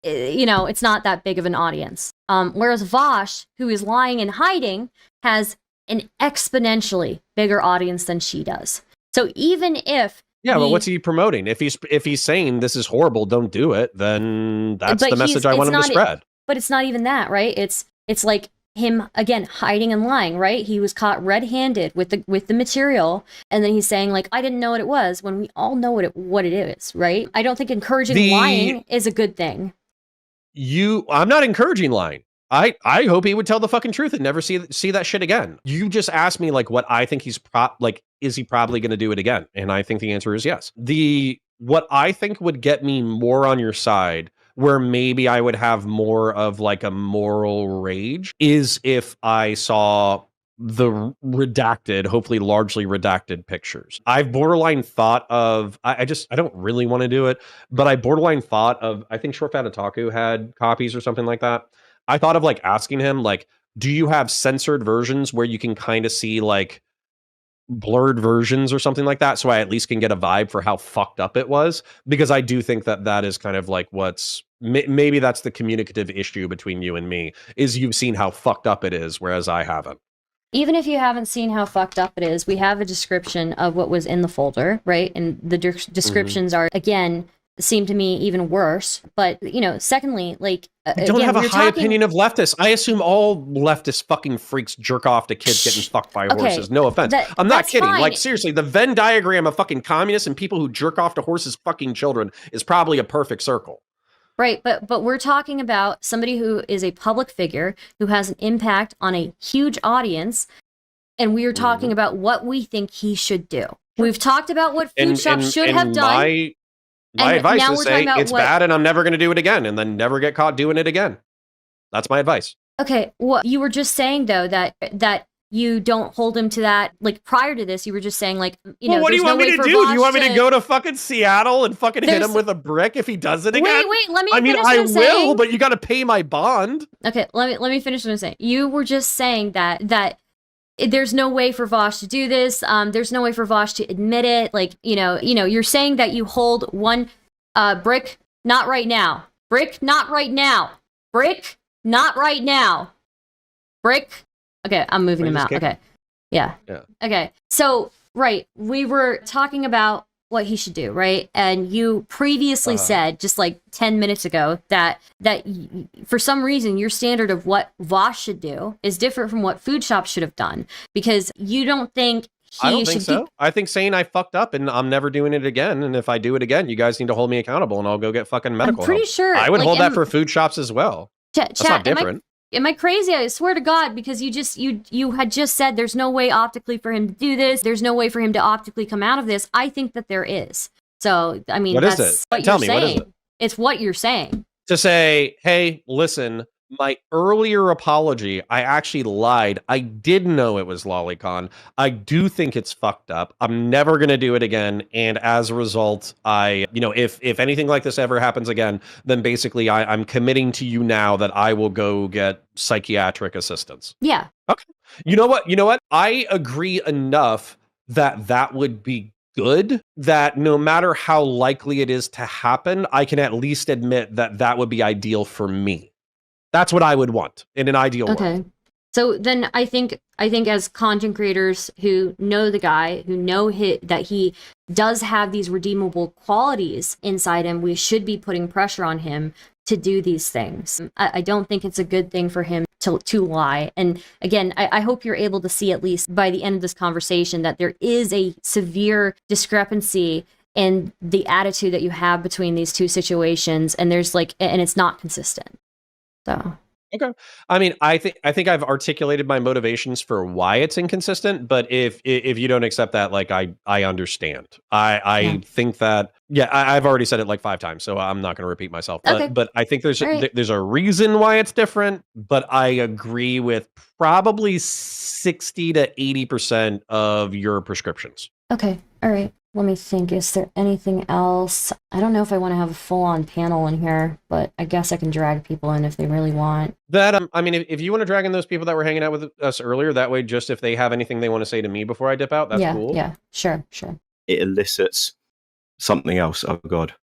that big of an audience. Whereas Vaush, who is lying and hiding, has an exponentially bigger audience than she does. So even if but what's he promoting? If he's saying this is horrible, don't do it, then that's the message I want him to spread. But it's not even that, right? It's like him again hiding and lying, right? He was caught red-handed with the material, and then he's saying like, I didn't know what it was, when we all know what it is, right? I don't think encouraging lying is a good thing. I'm not encouraging lying. I hope he would tell the fucking truth and never see that shit again. You just asked me like what I think is he probably going to do it again? And I think the answer is yes. What I think would get me more on your side, where maybe I would have more of like a moral rage, is if I saw the redacted, hopefully largely redacted pictures. I've borderline thought of, I don't really want to do it, but I borderline thought of, I think Short Fat Otaku had copies or something like that. I thought of like asking him, like, do you have censored versions where you can kind of see like blurred versions or something like that, so I at least can get a vibe for how fucked up it was, because I do think that is kind of like what's maybe that's the communicative issue between you and me, is you've seen how fucked up it is, whereas I haven't. Even if you haven't seen how fucked up it is, we have a description of what was in the folder, right? And the descriptions are, again, seem to me even worse. But, you know, secondly, like, I don't have a high opinion of leftists. I assume all leftist fucking freaks jerk off to kids getting fucked by horses. No offense. I'm not kidding. Fine. Like, seriously, the Venn diagram of fucking communists and people who jerk off to horses' fucking children is probably a perfect circle. Right, but we're talking about somebody who is a public figure, who has an impact on a huge audience, and we are talking about what we think he should do. We've talked about what food shops should have done. My advice is say it's bad and I'm never going to do it again, and then never get caught doing it again. That's my advice. Okay, well, you were just saying, though, that you don't hold him to that. Like, prior to this, you were just saying, like, you know, what do you want me to do? Do you want me to go to fucking Seattle and fucking hit him with a brick if he does it again? Wait, let me I mean, finish what I'm saying. I will, but you got to pay my bond. Okay, let me finish what I'm saying. You were just saying that there's no way for Vaush to do this. There's no way for Vaush to admit it. Like, you know, you're saying that you hold one brick, not right now. Brick, not right now. Brick, not right now. Brick. Okay, I'm moving him out. Okay. Yeah. Okay. So, right, we were talking about what he should do, right? And you previously said, just like 10 minutes ago, that for some reason your standard of what Vaush should do is different from what food shops should have done, because you don't think I don't think so. I think saying I fucked up and I'm never doing it again, and if I do it again, you guys need to hold me accountable and I'll go get fucking medical I'm pretty help. sure. I would hold that for food shops as well. That's not different. Am I crazy? I swear to God, because you had just said there's no way optically for him to do this. There's no way for him to optically come out of this. I think that there is. So, I mean, that's what you're saying. What is it? It's what you're saying. To say, hey, listen, my earlier apology, I actually lied. I did know it was lolicon. I do think it's fucked up. I'm never going to do it again. And as a result, if anything like this ever happens again, then basically I'm committing to you now that I will go get psychiatric assistance. Yeah. Okay. You know what? I agree enough that would be good, that no matter how likely it is to happen, I can at least admit that would be ideal for me. That's what I would want in an ideal world. Okay. So then I think as content creators who know the guy, who know that he does have these redeemable qualities inside him, we should be putting pressure on him to do these things. I don't think it's a good thing for him to lie. And again, I hope you're able to see, at least by the end of this conversation, that there is a severe discrepancy in the attitude that you have between these two situations, and and it's not consistent. So okay, I mean, I think I've articulated my motivations for why it's inconsistent, but if you don't accept that, like, I understand. I think that I've already said it like 5 times, so I'm not going to repeat myself. But I think there's a reason why it's different. But I agree with probably 60 to 80% of your prescriptions. Okay, all right. Let me think. Is there anything else? I don't know if I want to have a full-on panel in here, but I guess I can drag people in if they really want. That I mean, if you want to drag in those people that were hanging out with us earlier, that way, just if they have anything they want to say to me before I dip out, that's cool. Yeah, sure. It elicits something else. Oh God.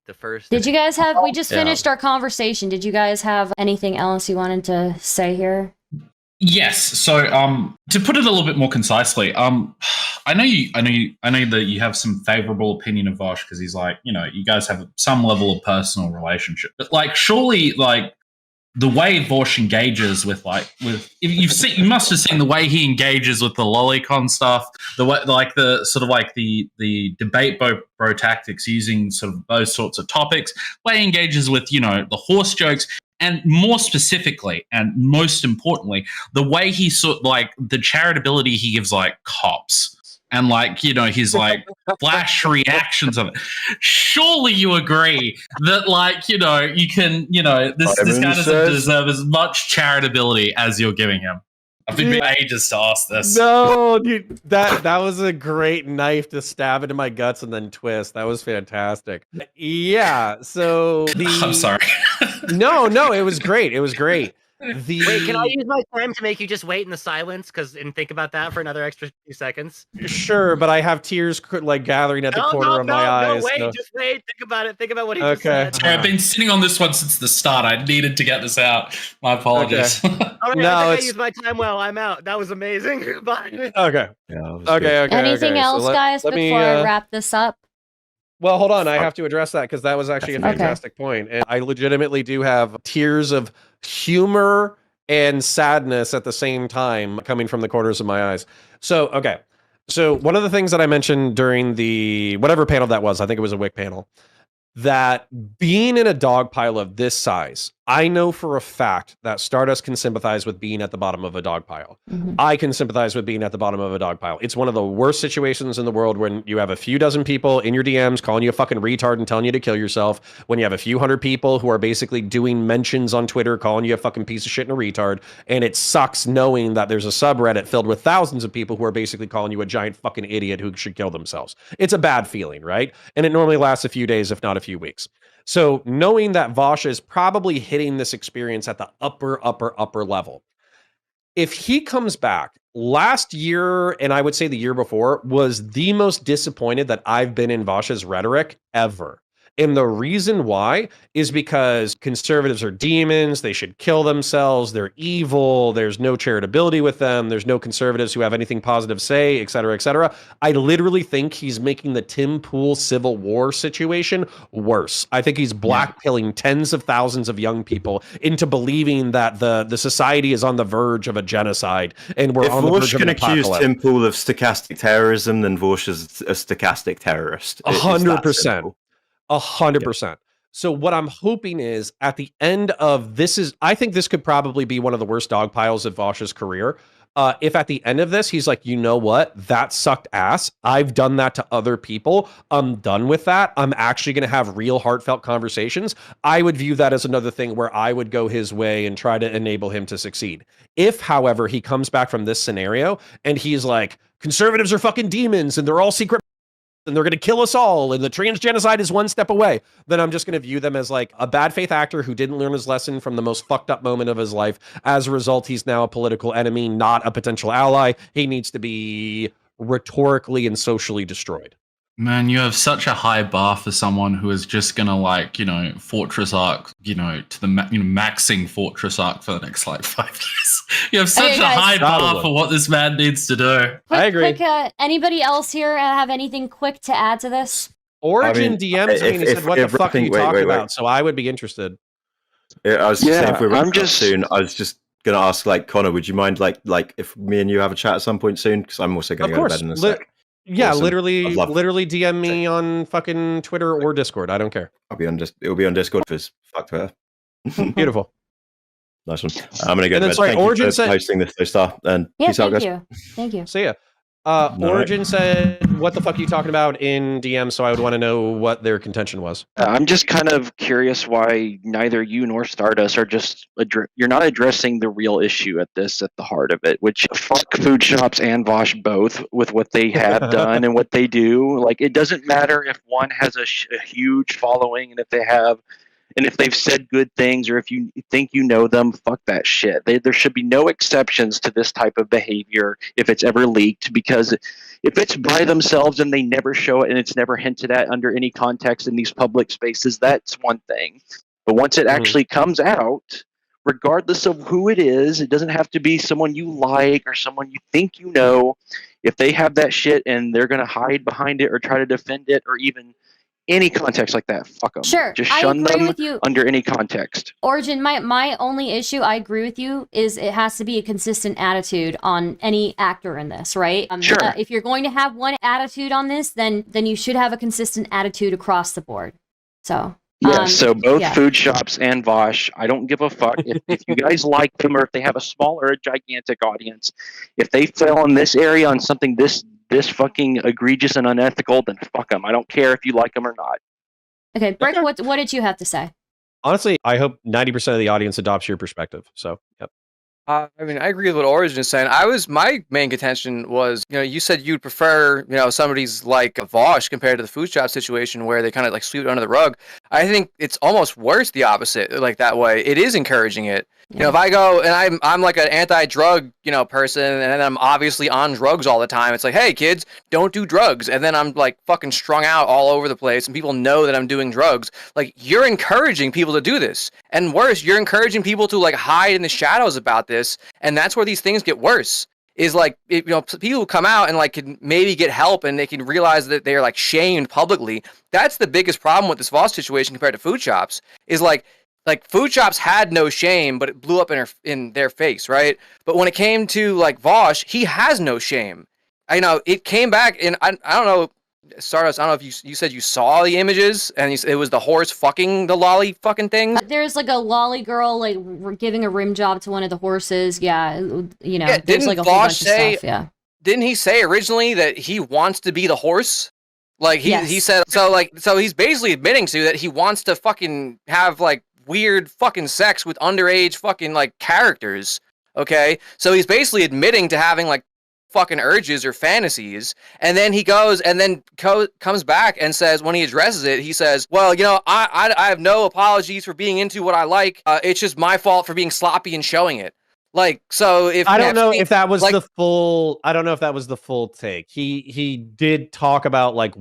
The first. Did you guys have? We just finished our conversation. Did you guys have anything else you wanted to say here? Yes. So, to put it a little bit more concisely, I know that you have some favorable opinion of Vaush because he's like, you guys have some level of personal relationship, but like, surely, like, the way Vaush engages with you must have seen the way he engages with the lolicon stuff, the way, like, the sort of like the debate bro tactics, using sort of those sorts of topics, way he engages with, the horse jokes. And more specifically, and most importantly, the way he like the charitability he gives, like, cops, and, like, his, like, flash reactions of it. Surely you agree that, like, you can, this guy doesn't deserve as much charitability as you're giving him. I've been ages to ask this. No, dude, that was a great knife to stab into my guts and then twist. That was fantastic. Yeah, so I'm sorry. No, it was great. It was great. Wait, can I use my time to make you just wait in the silence and think about that for another extra few seconds? Sure, but I have tears like gathering at the corner of my eyes. No, wait, so. just wait. Think about it. Think about what he just said. Sorry, I've been sitting on this one since the start. I needed to get this out. My apologies. All right, I used my time well. I'm out. That was amazing. Bye. Okay. Yeah, Okay. Anything else, guys, before I wrap this up? Well, hold on. I have to address that because that was actually a fantastic point. And I legitimately do have tears of humor and sadness at the same time coming from the corners of my eyes. So, okay. So one of the things that I mentioned during the whatever panel that was, I think it was a WIC panel, that being in a dog pile of this size, I know for a fact that Stardust can sympathize with being at the bottom of a dog pile. Mm-hmm. I can sympathize with being at the bottom of a dog pile. It's one of the worst situations in the world when you have a few dozen people in your DMs calling you a fucking retard and telling you to kill yourself. When you have a few hundred people who are basically doing mentions on Twitter calling you a fucking piece of shit and a retard. And it sucks knowing that there's a subreddit filled with thousands of people who are basically calling you a giant fucking idiot who should kill themselves. It's a bad feeling, right? And it normally lasts a few days, if not a few weeks. So knowing that Vaush is probably hitting this experience at the upper level, if he comes back, last year, and I would say the year before, was the most disappointed that I've been in Vaush's rhetoric ever. And the reason why is because conservatives are demons. They should kill themselves. They're evil. There's no charitability with them. There's no conservatives who have anything positive to say, et cetera, et cetera. I literally think he's making the Tim Pool Civil War situation worse. I think he's blackpilling tens of thousands of young people into believing that the society is on the verge of a genocide and we're on the verge of an apocalypse. If Vaush can accuse Tim Pool of stochastic terrorism, then Vaush is a stochastic terrorist. 100%. 100%. So what I'm hoping is at the end of I think this could probably be one of the worst dog piles of Vaush's career. If at the end of this, he's like, you know what? That sucked ass. I've done that to other people. I'm done with that. I'm actually going to have real heartfelt conversations. I would view that as another thing where I would go his way and try to enable him to succeed. If, however, he comes back from this scenario and he's like, conservatives are fucking demons and they're all secret and they're going to kill us all, and the trans genocide is one step away, then I'm just going to view them as like a bad faith actor who didn't learn his lesson from the most fucked up moment of his life. As a result, he's now a political enemy, not a potential ally. He needs to be rhetorically and socially destroyed. Man, you have such a high bar for someone who is just gonna Fortress Arc, to the maxing Fortress Arc for the next 5 years. You have such a high bar for what this man needs to do. I agree. Anybody else here have anything quick to add to this? Origin DMs me and he said, "What the fuck are you talking about?" So I would be interested. I was saying if we're wrapping up soon, I was just gonna ask, Connor, would you mind like if me and you have a chat at some point soon? Because I'm also gonna go to bed in a sec. Yeah, awesome. literally DM me on fucking Twitter or Discord. I don't care. It'll be on Discord because fuck Twitter. Beautiful. Nice one. I'm gonna go to bed. Sorry, Thank Origin you for hosting this star, and peace out, guys. Thank you. See ya. Origin said, "What the fuck are you talking about in DM?" So I would want to know what their contention was. I'm just kind of curious why neither you nor Stardust are just you're not addressing the real issue at the heart of it, which fuck food shops and Vaush both with what they have done and what they do. Like, it doesn't matter if one has a huge following and if they've said good things, or if you think you know them, fuck that shit. There should be no exceptions to this type of behavior if it's ever leaked, because if it's by themselves and they never show it and it's never hinted at under any context in these public spaces, that's one thing. But once it actually comes out, regardless of who it is, it doesn't have to be someone you like or someone you think you know. If they have that shit and they're going to hide behind it or try to defend it or even any context like that, fuck them. Sure, just shun them under any context. Origin, my only issue, I agree with you, is it has to be a consistent attitude on any actor in this, right? Sure. If you're going to have one attitude on this, then you should have a consistent attitude across the board. So yeah, so both food shops and Vaush, I don't give a fuck if you guys like them or if they have a small or a gigantic audience. If they fail in this area on something this fucking egregious and unethical, then fuck them. I don't care if you like them or not. Okay, Brick, what did you have to say? Honestly, I hope 90% of the audience adopts your perspective. So, yep. I agree with what Origin is saying. My main contention was, you said you'd prefer, somebody's like a Vaush compared to the food shop situation where they kind of like sweep it under the rug. I think it's almost worse the opposite, like that way. It is encouraging it. You know, if I go and I'm like an anti-drug, person, and then I'm obviously on drugs all the time, it's like, hey kids, don't do drugs. And then I'm like fucking strung out all over the place and people know that I'm doing drugs. Like, you're encouraging people to do this. And worse, you're encouraging people to like hide in the shadows about this. And that's where these things get worse. Is like, people come out and like can maybe get help and they can realize that they're like shamed publicly. That's the biggest problem with this Vaush situation compared to food shops, is like food shops had no shame, but it blew up in their face, right? But when it came to like Vaush, he has no shame. It came back, and I don't know, Stardust, I don't know if you said you saw the images and it was the horse fucking the lolly fucking things. There's like a lolly girl like giving a rim job to one of the horses. Yeah, there's like a whole bunch of stuff. Yeah. Didn't he say originally that he wants to be the horse? Like he said, so he's basically admitting to that he wants to fucking have like weird fucking sex with underage fucking like characters. Okay, so he's basically admitting to having like fucking urges or fantasies, and then he goes and then comes back and says, when he addresses it, he says, well, I have no apologies for being into what I like. It's just my fault for being sloppy and showing it. Like, so if I don't know if that was the full, I don't know if that was the full take. He did talk about like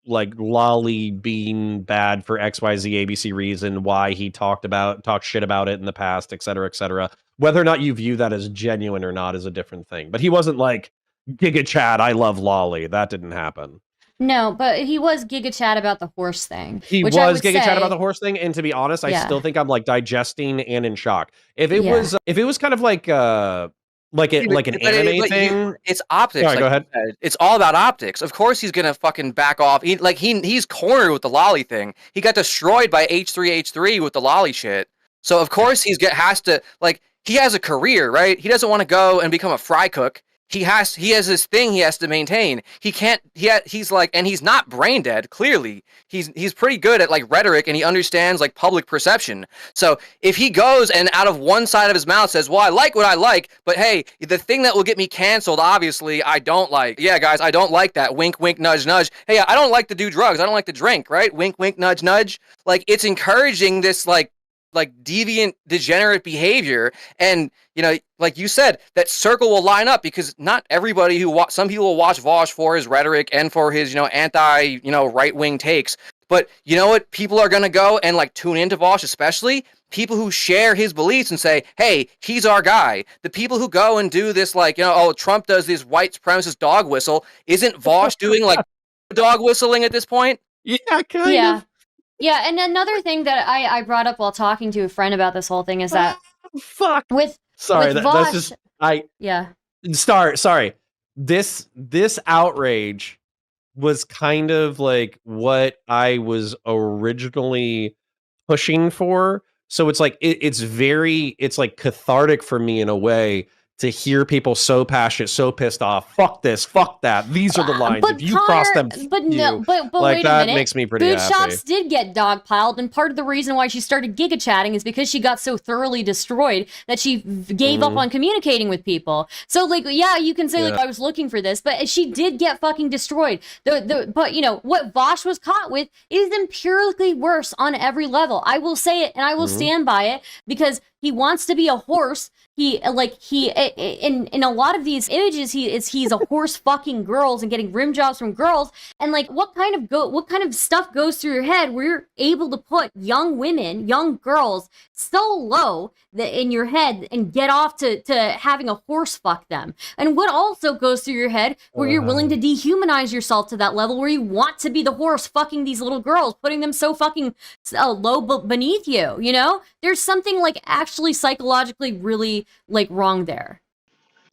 lolly being bad for XYZ ABC reason, why he talked shit about it in the past, et cetera, et cetera. Whether or not you view that as genuine or not is a different thing. But he wasn't like, Giga Chad, I love lolly. That didn't happen. No, but he was Giga Chad about the horse thing. He was Giga Chad about the horse thing, and to be honest, I still think I'm like digesting and in shock. If it was kind of like an anime thing, it's optics. Sorry, go ahead. It's all about optics. Of course, he's gonna fucking back off. He's cornered with the lolly thing. He got destroyed by H3H3 with the lolly shit. So of course he has a career, right? He doesn't want to go and become a fry cook. He has this thing he has to maintain. And he's not brain dead, clearly. He's pretty good at like rhetoric, and he understands like public perception. So if he goes and out of one side of his mouth says, well, I like what I like, but hey, the thing that will get me canceled, obviously, I don't like. Yeah, guys, I don't like that. Wink, wink, nudge, nudge. Hey, I don't like to do drugs. I don't like to drink, right? Wink, wink, nudge, nudge. Like, it's encouraging this like deviant, degenerate behavior. And like you said, that circle will line up, because not everybody some people will watch Vaush for his rhetoric and for his anti right-wing takes, but you know what, people are gonna go and like tune into Vaush, especially people who share his beliefs and say, hey, he's our guy. The people who go and do this, like, oh, Trump does this white supremacist dog whistle, isn't Vaush doing like dog whistling at this point? Yeah, kind of. Yeah, and another thing that I brought up while talking to a friend about this whole thing is that Sorry, with that's just Sorry. This outrage was kind of like what I was originally pushing for. So it's like it's like cathartic for me in a way to hear people so passionate, so pissed off. Fuck this, fuck that. These are the lines. If you cross them, but wait a minute. Makes me pretty Food happy. shops did get dogpiled, and part of the reason why she started giga chatting is because she got so thoroughly destroyed that she gave up on communicating with people. So, like, yeah, you can say like I was looking for this, but she did get fucking destroyed. But what Vaush was caught with is empirically worse on every level. I will say it, and I will stand by it, because he wants to be a horse. In a lot of these images, he's a horse fucking girls and getting rim jobs from girls. And like, what kind of stuff goes through your head where you're able to put young women, young girls so low in your head and get off to having a horse fuck them? And what also goes through your head where you're willing to dehumanize yourself to that level where you want to be the horse fucking these little girls, putting them so fucking low beneath you, There's something like actually psychologically really like wrong there.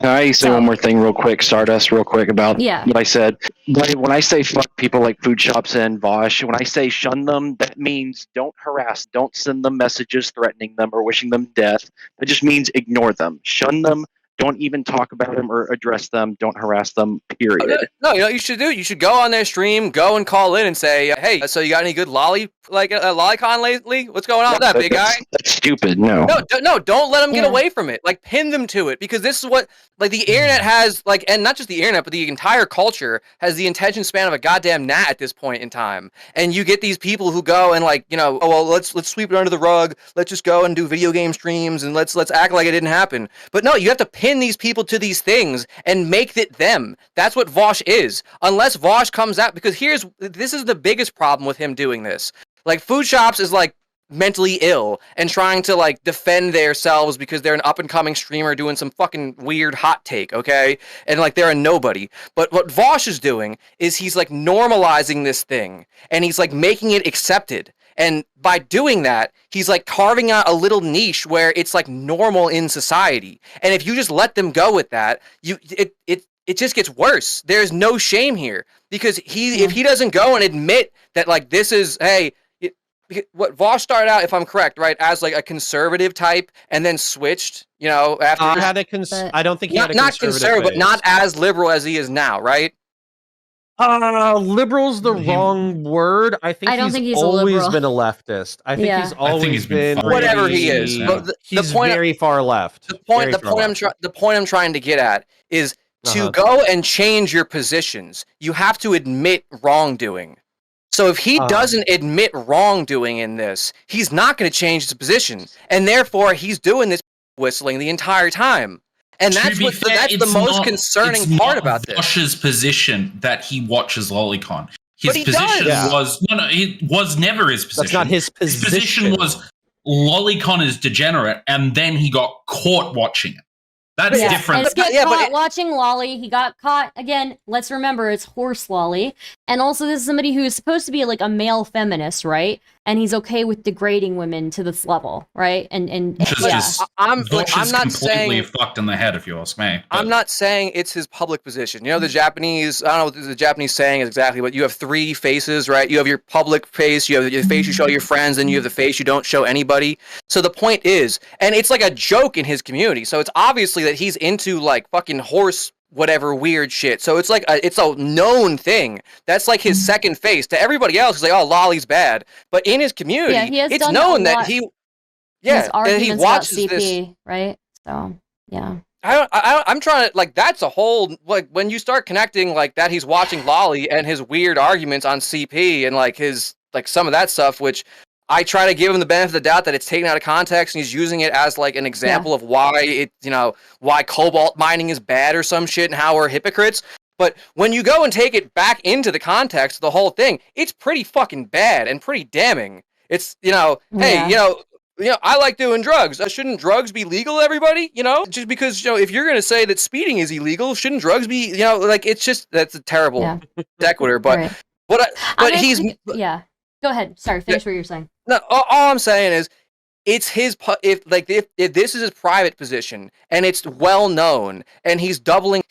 Can I say one more thing real quick, Stardust, real quick about what I said? When I say fuck people like food shops and Vaush, when I say shun them, that means don't harass, don't send them messages threatening them or wishing them death. It just means ignore them. Shun them, Don't even talk about them or address them. Don't harass them, period. No, you know what you should do? You should go on their stream, go and call in and say, hey, so you got any good lolicon lately? What's going on with that, big guy? That's stupid. No, don't let them get away from it. Like, pin them to it, because this is what, like, the internet has, like, and not just the internet, but the entire culture has the attention span of a goddamn gnat at this point in time. And you get these people who go and, like, you know, oh, well, let's sweep it under the rug. Let's just go and do video game streams and let's act like it didn't happen. But no, you have to pin these people to these things and make it them. That's what Vaush is. Unless Vaush comes out, because this is the biggest problem with him doing this. Like, Food Shops is like mentally ill and trying to like defend themselves because they're an up and coming streamer doing some fucking weird hot take, okay? And like they're a nobody. But what Vaush is doing is he's like normalizing this thing and he's like making it accepted. And by doing that, he's like carving out a little niche where it's like normal in society. And if you just let them go with that, it just gets worse. There's no shame here because if he doesn't go and admit that like this is, hey, what Vaush started out, if I'm correct, right, as like a conservative type and then switched, you know, after I don't think he had a not conservative, but not as liberal as he is now, right? Liberal's the wrong word. I don't think he's always been a leftist. I think he's always been whatever he is. But he's very far left. The point I'm trying to get at is to go and change your positions, you have to admit wrongdoing. So if he doesn't admit wrongdoing in this, he's not going to change his position, and therefore he's doing this whistling the entire time. And that's the most concerning part about this. Vaush's position that he watches Lolicon. His position it was never his position. That's not his position. His position was Lolicon is degenerate, and then he got caught watching it. That's different. And get caught watching Lolly. He got caught again. Let's remember, it's horse Lolly, and also this is somebody who is supposed to be like a male feminist, right? And he's okay with degrading women to this level, right? And I'm not completely fucked in the head, if you ask me. I'm not saying it's his public position. You know, the Japanese. I don't know what the Japanese saying is exactly, but you have three faces, right? You have your public face, you have your face you show your friends, and you have the face you don't show anybody. So the point is, and it's like a joke in his community. So it's obviously that he's into like fucking horse whatever weird shit. So it's like it's a known thing. That's like his second face. To everybody else, it's like, oh, Lolly's bad. But in his community, it's known that he watches CP, this, right? So yeah. I'm trying to like that's a whole like when you start connecting like that he's watching Lolly and his weird arguments on CP and like his like some of that stuff, which I try to give him the benefit of the doubt that it's taken out of context and he's using it as like an example of why why cobalt mining is bad or some shit and how we're hypocrites. But when you go and take it back into the context of the whole thing, it's pretty fucking bad and pretty damning. It's, hey, I like doing drugs. Shouldn't drugs be legal, everybody? Just because, if you're going to say that speeding is illegal, shouldn't drugs be, it's just, that's a terrible sequitur. But, yeah. Go ahead. Sorry, finish what you're saying. No, all I'm saying is, it's his if this is his private position and it's well known and he's doing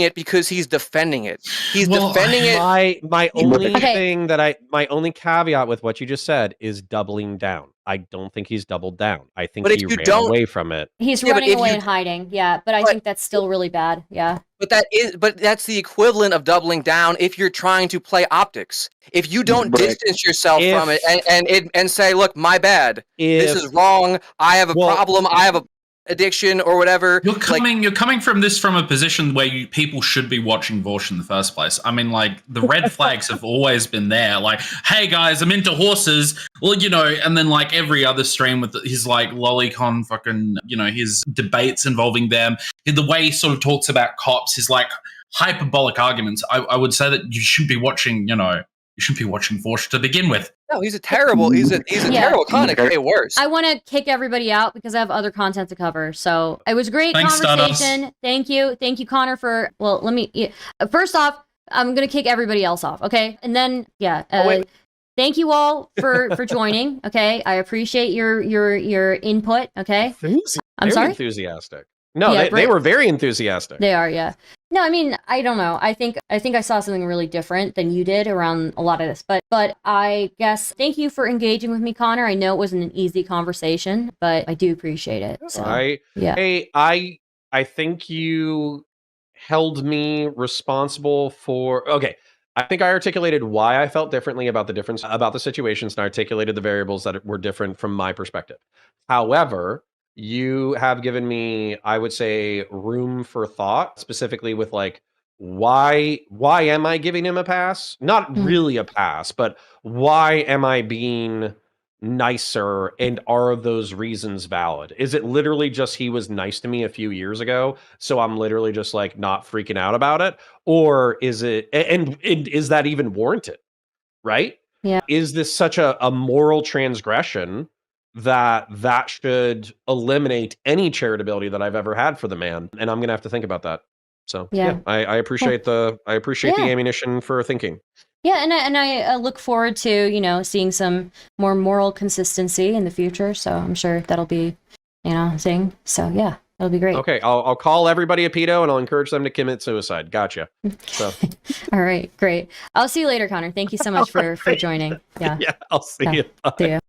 it because he's defending it. He's defending it. My only caveat with what you just said is doubling down. I don't think he's doubled down. I think he ran away from it. He's running away and hiding. Yeah, but I think that's still really bad. Yeah. But that's the equivalent of doubling down if you're trying to play optics. If you don't distance yourself from it and say, look, my bad. This is wrong. I have a problem. I have a addiction or whatever. You're coming from a position where people should be watching Vaush in the first place. I mean, like, the red flags have always been there. Like, hey guys, I'm into horses. Well, and then like every other stream with his like Lolicon fucking, his debates involving them, the way he sort of talks about cops, his like hyperbolic arguments. I would say that you shouldn't be watching, you shouldn't be watching Vaush to begin with. No, he's a terrible content. Way worse. I want to kick everybody out because I have other content to cover. So it was a great conversation. Stardust. Thank you, Connor, for. Well, let me. First off, I'm gonna kick everybody else off. Okay, and then thank you all for joining. Okay, I appreciate your input. Okay, I'm sorry. Enthusiastic. No, they were very enthusiastic. They are, yeah. No, I mean, I don't know. I think I saw something really different than you did around a lot of this. But I guess thank you for engaging with me, Connor. I know it wasn't an easy conversation, but I do appreciate it. So, Hey, I think you held me responsible for. Okay, I think I articulated why I felt differently about the situations, and I articulated the variables that were different from my perspective. However, you have given me, I would say, room for thought, specifically with like why am I giving him a pass? Not really a pass, but why am I being nicer, and are those reasons valid? Is it literally just he was nice to me a few years ago, so I'm literally just like not freaking out about it? Or is it, and is that even warranted? Right? Yeah. Is this such a moral transgression that should eliminate any charitability that I've ever had for the man? And I'm gonna have to think about that. So yeah, I appreciate the ammunition for thinking. Yeah, and I look forward to seeing some more moral consistency in the future. So I'm sure that'll be thing. So yeah, that'll be great. Okay, I'll call everybody a pedo and I'll encourage them to commit suicide. Gotcha. So all right, great. I'll see you later, Connor. Thank you so much for joining. Yeah. Yeah, I'll see you. Bye. See you.